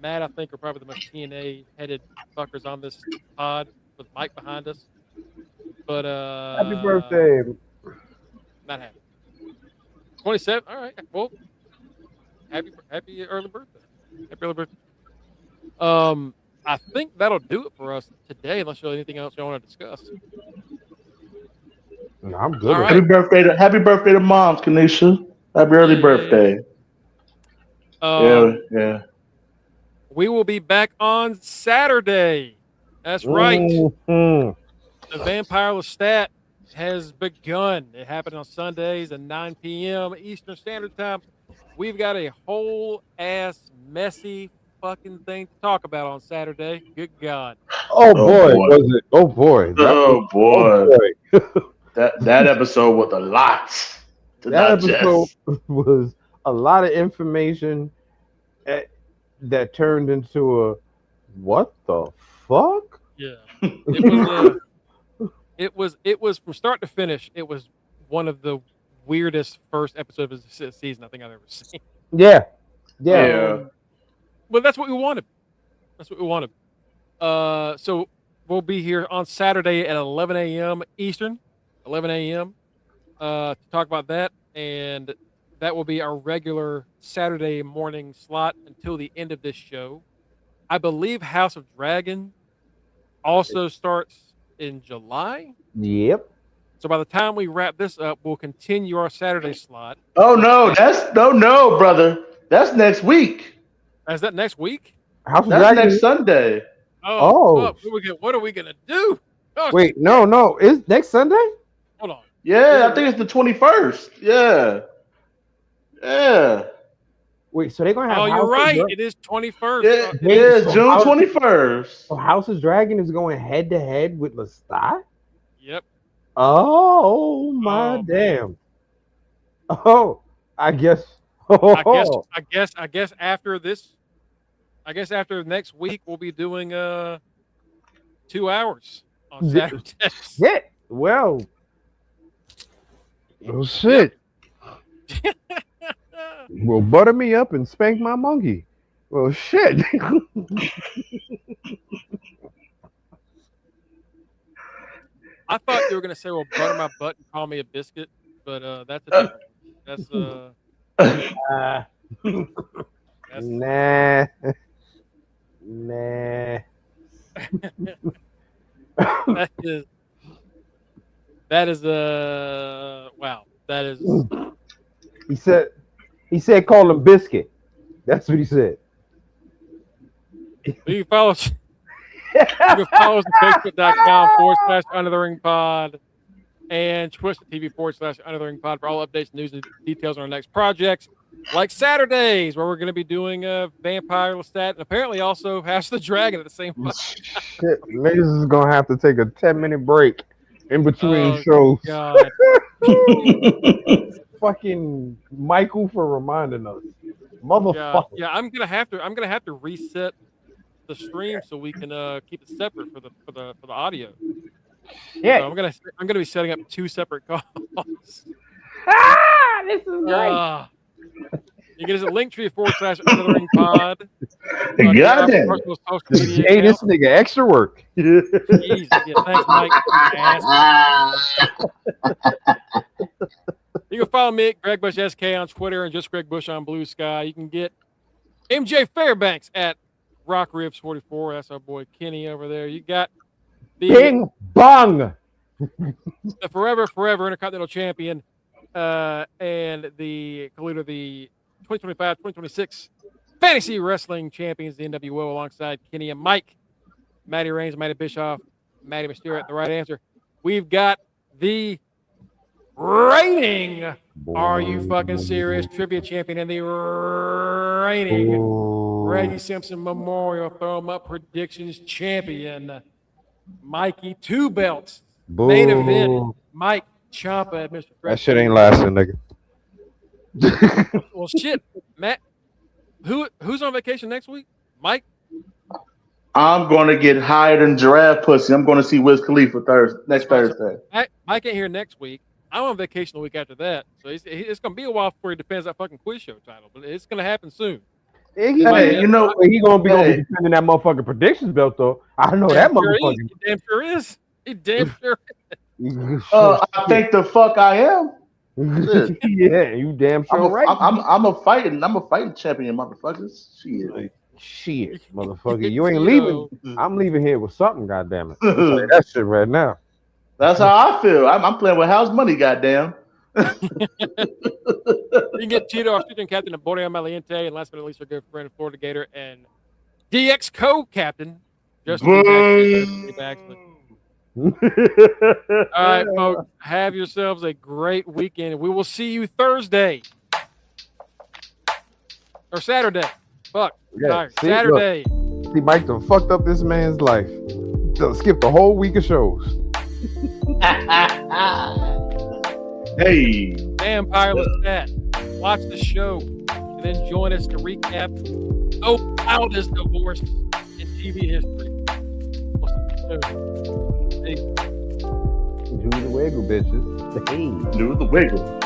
Matt, I think, are probably the most TNA-headed fuckers on this pod with Mike behind us. But happy birthday! Not happy. 27. All right. Well, happy early birthday. Happy early birthday. I think that'll do it for us today. Unless you have anything else you want to discuss. No, I'm good. Right. Happy birthday to Moms, Kanisha. Happy early birthday. Yeah. We will be back on Saturday. That's right. The Vampire Lestat has begun. It happened on Sundays at 9 p.m. Eastern Standard Time. We've got a whole ass messy fucking thing to talk about on Saturday. Good God. Oh boy. Was it? Oh boy. Oh boy. That episode was a lot. That episode was a lot of information that turned into a what the fuck? Yeah. It was from start to finish. It was one of the weirdest first episodes of the season I think I've ever seen. Yeah. But that's what we wanted. So we'll be here on Saturday at 11 a.m. Eastern, 11 a.m. To talk about that, and that will be our regular Saturday morning slot until the end of this show. I believe House of Dragon also starts in July. Yep. So by the time we wrap this up, we'll continue our Saturday slot. Oh no, no, brother. That's next week. Is that next week? House of That's Dragon next Sunday. Oh. What are we gonna do? Oh, wait, no. Is next Sunday? Hold on. Yeah, I think it's the 21st. Yeah. Wait, so they're gonna have. You're right. It is 21st. Yeah, it is June 21st. So House of Dragon is going head to head with Lestat? Yep. Oh my damn. Oh, I guess after this, after next week we'll be doing 2 hours on Saturday. Shit. Well. Oh shit. Well, butter me up and spank my monkey. Well, shit. I thought you were gonna say, "Well, butter my butt and call me a biscuit," but that's a different. Nah. That is wow. That is. He said call him biscuit. That's what he said. You can follow us. You can follow us on Facebook.com/UnderTheRingPod and Twitch.tv/UnderTheRingPod for all updates, news, and details on our next projects. Like Saturdays, where we're going to be doing Vampire Lestat and apparently also House of the Dragon at the same time. Shit, niggas is going to have to take a 10-minute break in between shows. God. Fucking Michael for reminding us. Motherfucker. Yeah, I'm gonna have to reset the stream so we can keep it separate for the audio. Yeah, so I'm gonna be setting up 2 separate calls. This is great. You get us at Linktree/UnderTheRingPod. Goddamn. Hey, this nigga extra work. Jesus, yeah, thanks, Mike. You can follow me at Greg Bush SK on Twitter and just Greg Bush on Blue Sky. You can get MJ Fairbanks at RockRibs44. That's our boy Kenny over there. You got the Bing Bong, the forever Intercontinental Champion, and the 2025-2026 Fantasy Wrestling Champions, the NWO, alongside Kenny and Mike. Matty Reigns, Matty Bischoff, Matty Mysterio at the right answer. We've got the reigning, are you fucking serious, trivia champion and the reigning Reggie Simpson Memorial Throw 'em Up Predictions champion, Mikey 2 belts, main event, Mike Ciampa at Mr. That shit ain't lasting, nigga. Well, shit, Matt. Who's on vacation next week? Mike? I'm going to get hired in giraffe pussy. I'm going to see Wiz Khalifa next Thursday. Mike ain't here next week. I'm on vacation the week after that. So it's going to be a while before he defends that fucking quiz show title, but it's going to happen soon. He gonna be defending that motherfucking predictions belt though. I know that motherfucker. He damn sure is. He damn sure is. I think the fuck I am. Yeah, you damn sure right. I'm a fighting champion, motherfuckers. Shit, motherfucker. You ain't leaving. I'm leaving here with something, goddamn it. That shit right now. That's how I feel. I'm playing with house money, goddamn. You can get Tito, our student captain of Borneo Maliente, and last but not least, our good friend of Florida Gator and DX co-captain, Justin. All right, folks, have yourselves a great weekend. We will see you Thursday or Saturday. Fuck, yeah, Saturday. See, Mike done fucked up this man's life. Done skipped a whole week of shows. Hey, Vampire Lestat. Watch the show and then join us to recap the wildest divorce in TV history. Do the wiggle, bitches. Hey. Do the wiggle.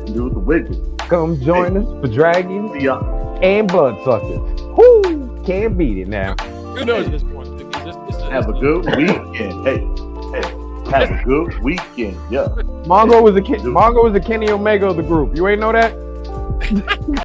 Do the wiggle. Come join us for dragons and blood suckers. Whoo! Can't beat it now. Who knows at this point? Have a good weekend. Hey. Have a good weekend. Yeah. Mongo was a Kenny Omega of the group. You ain't know that?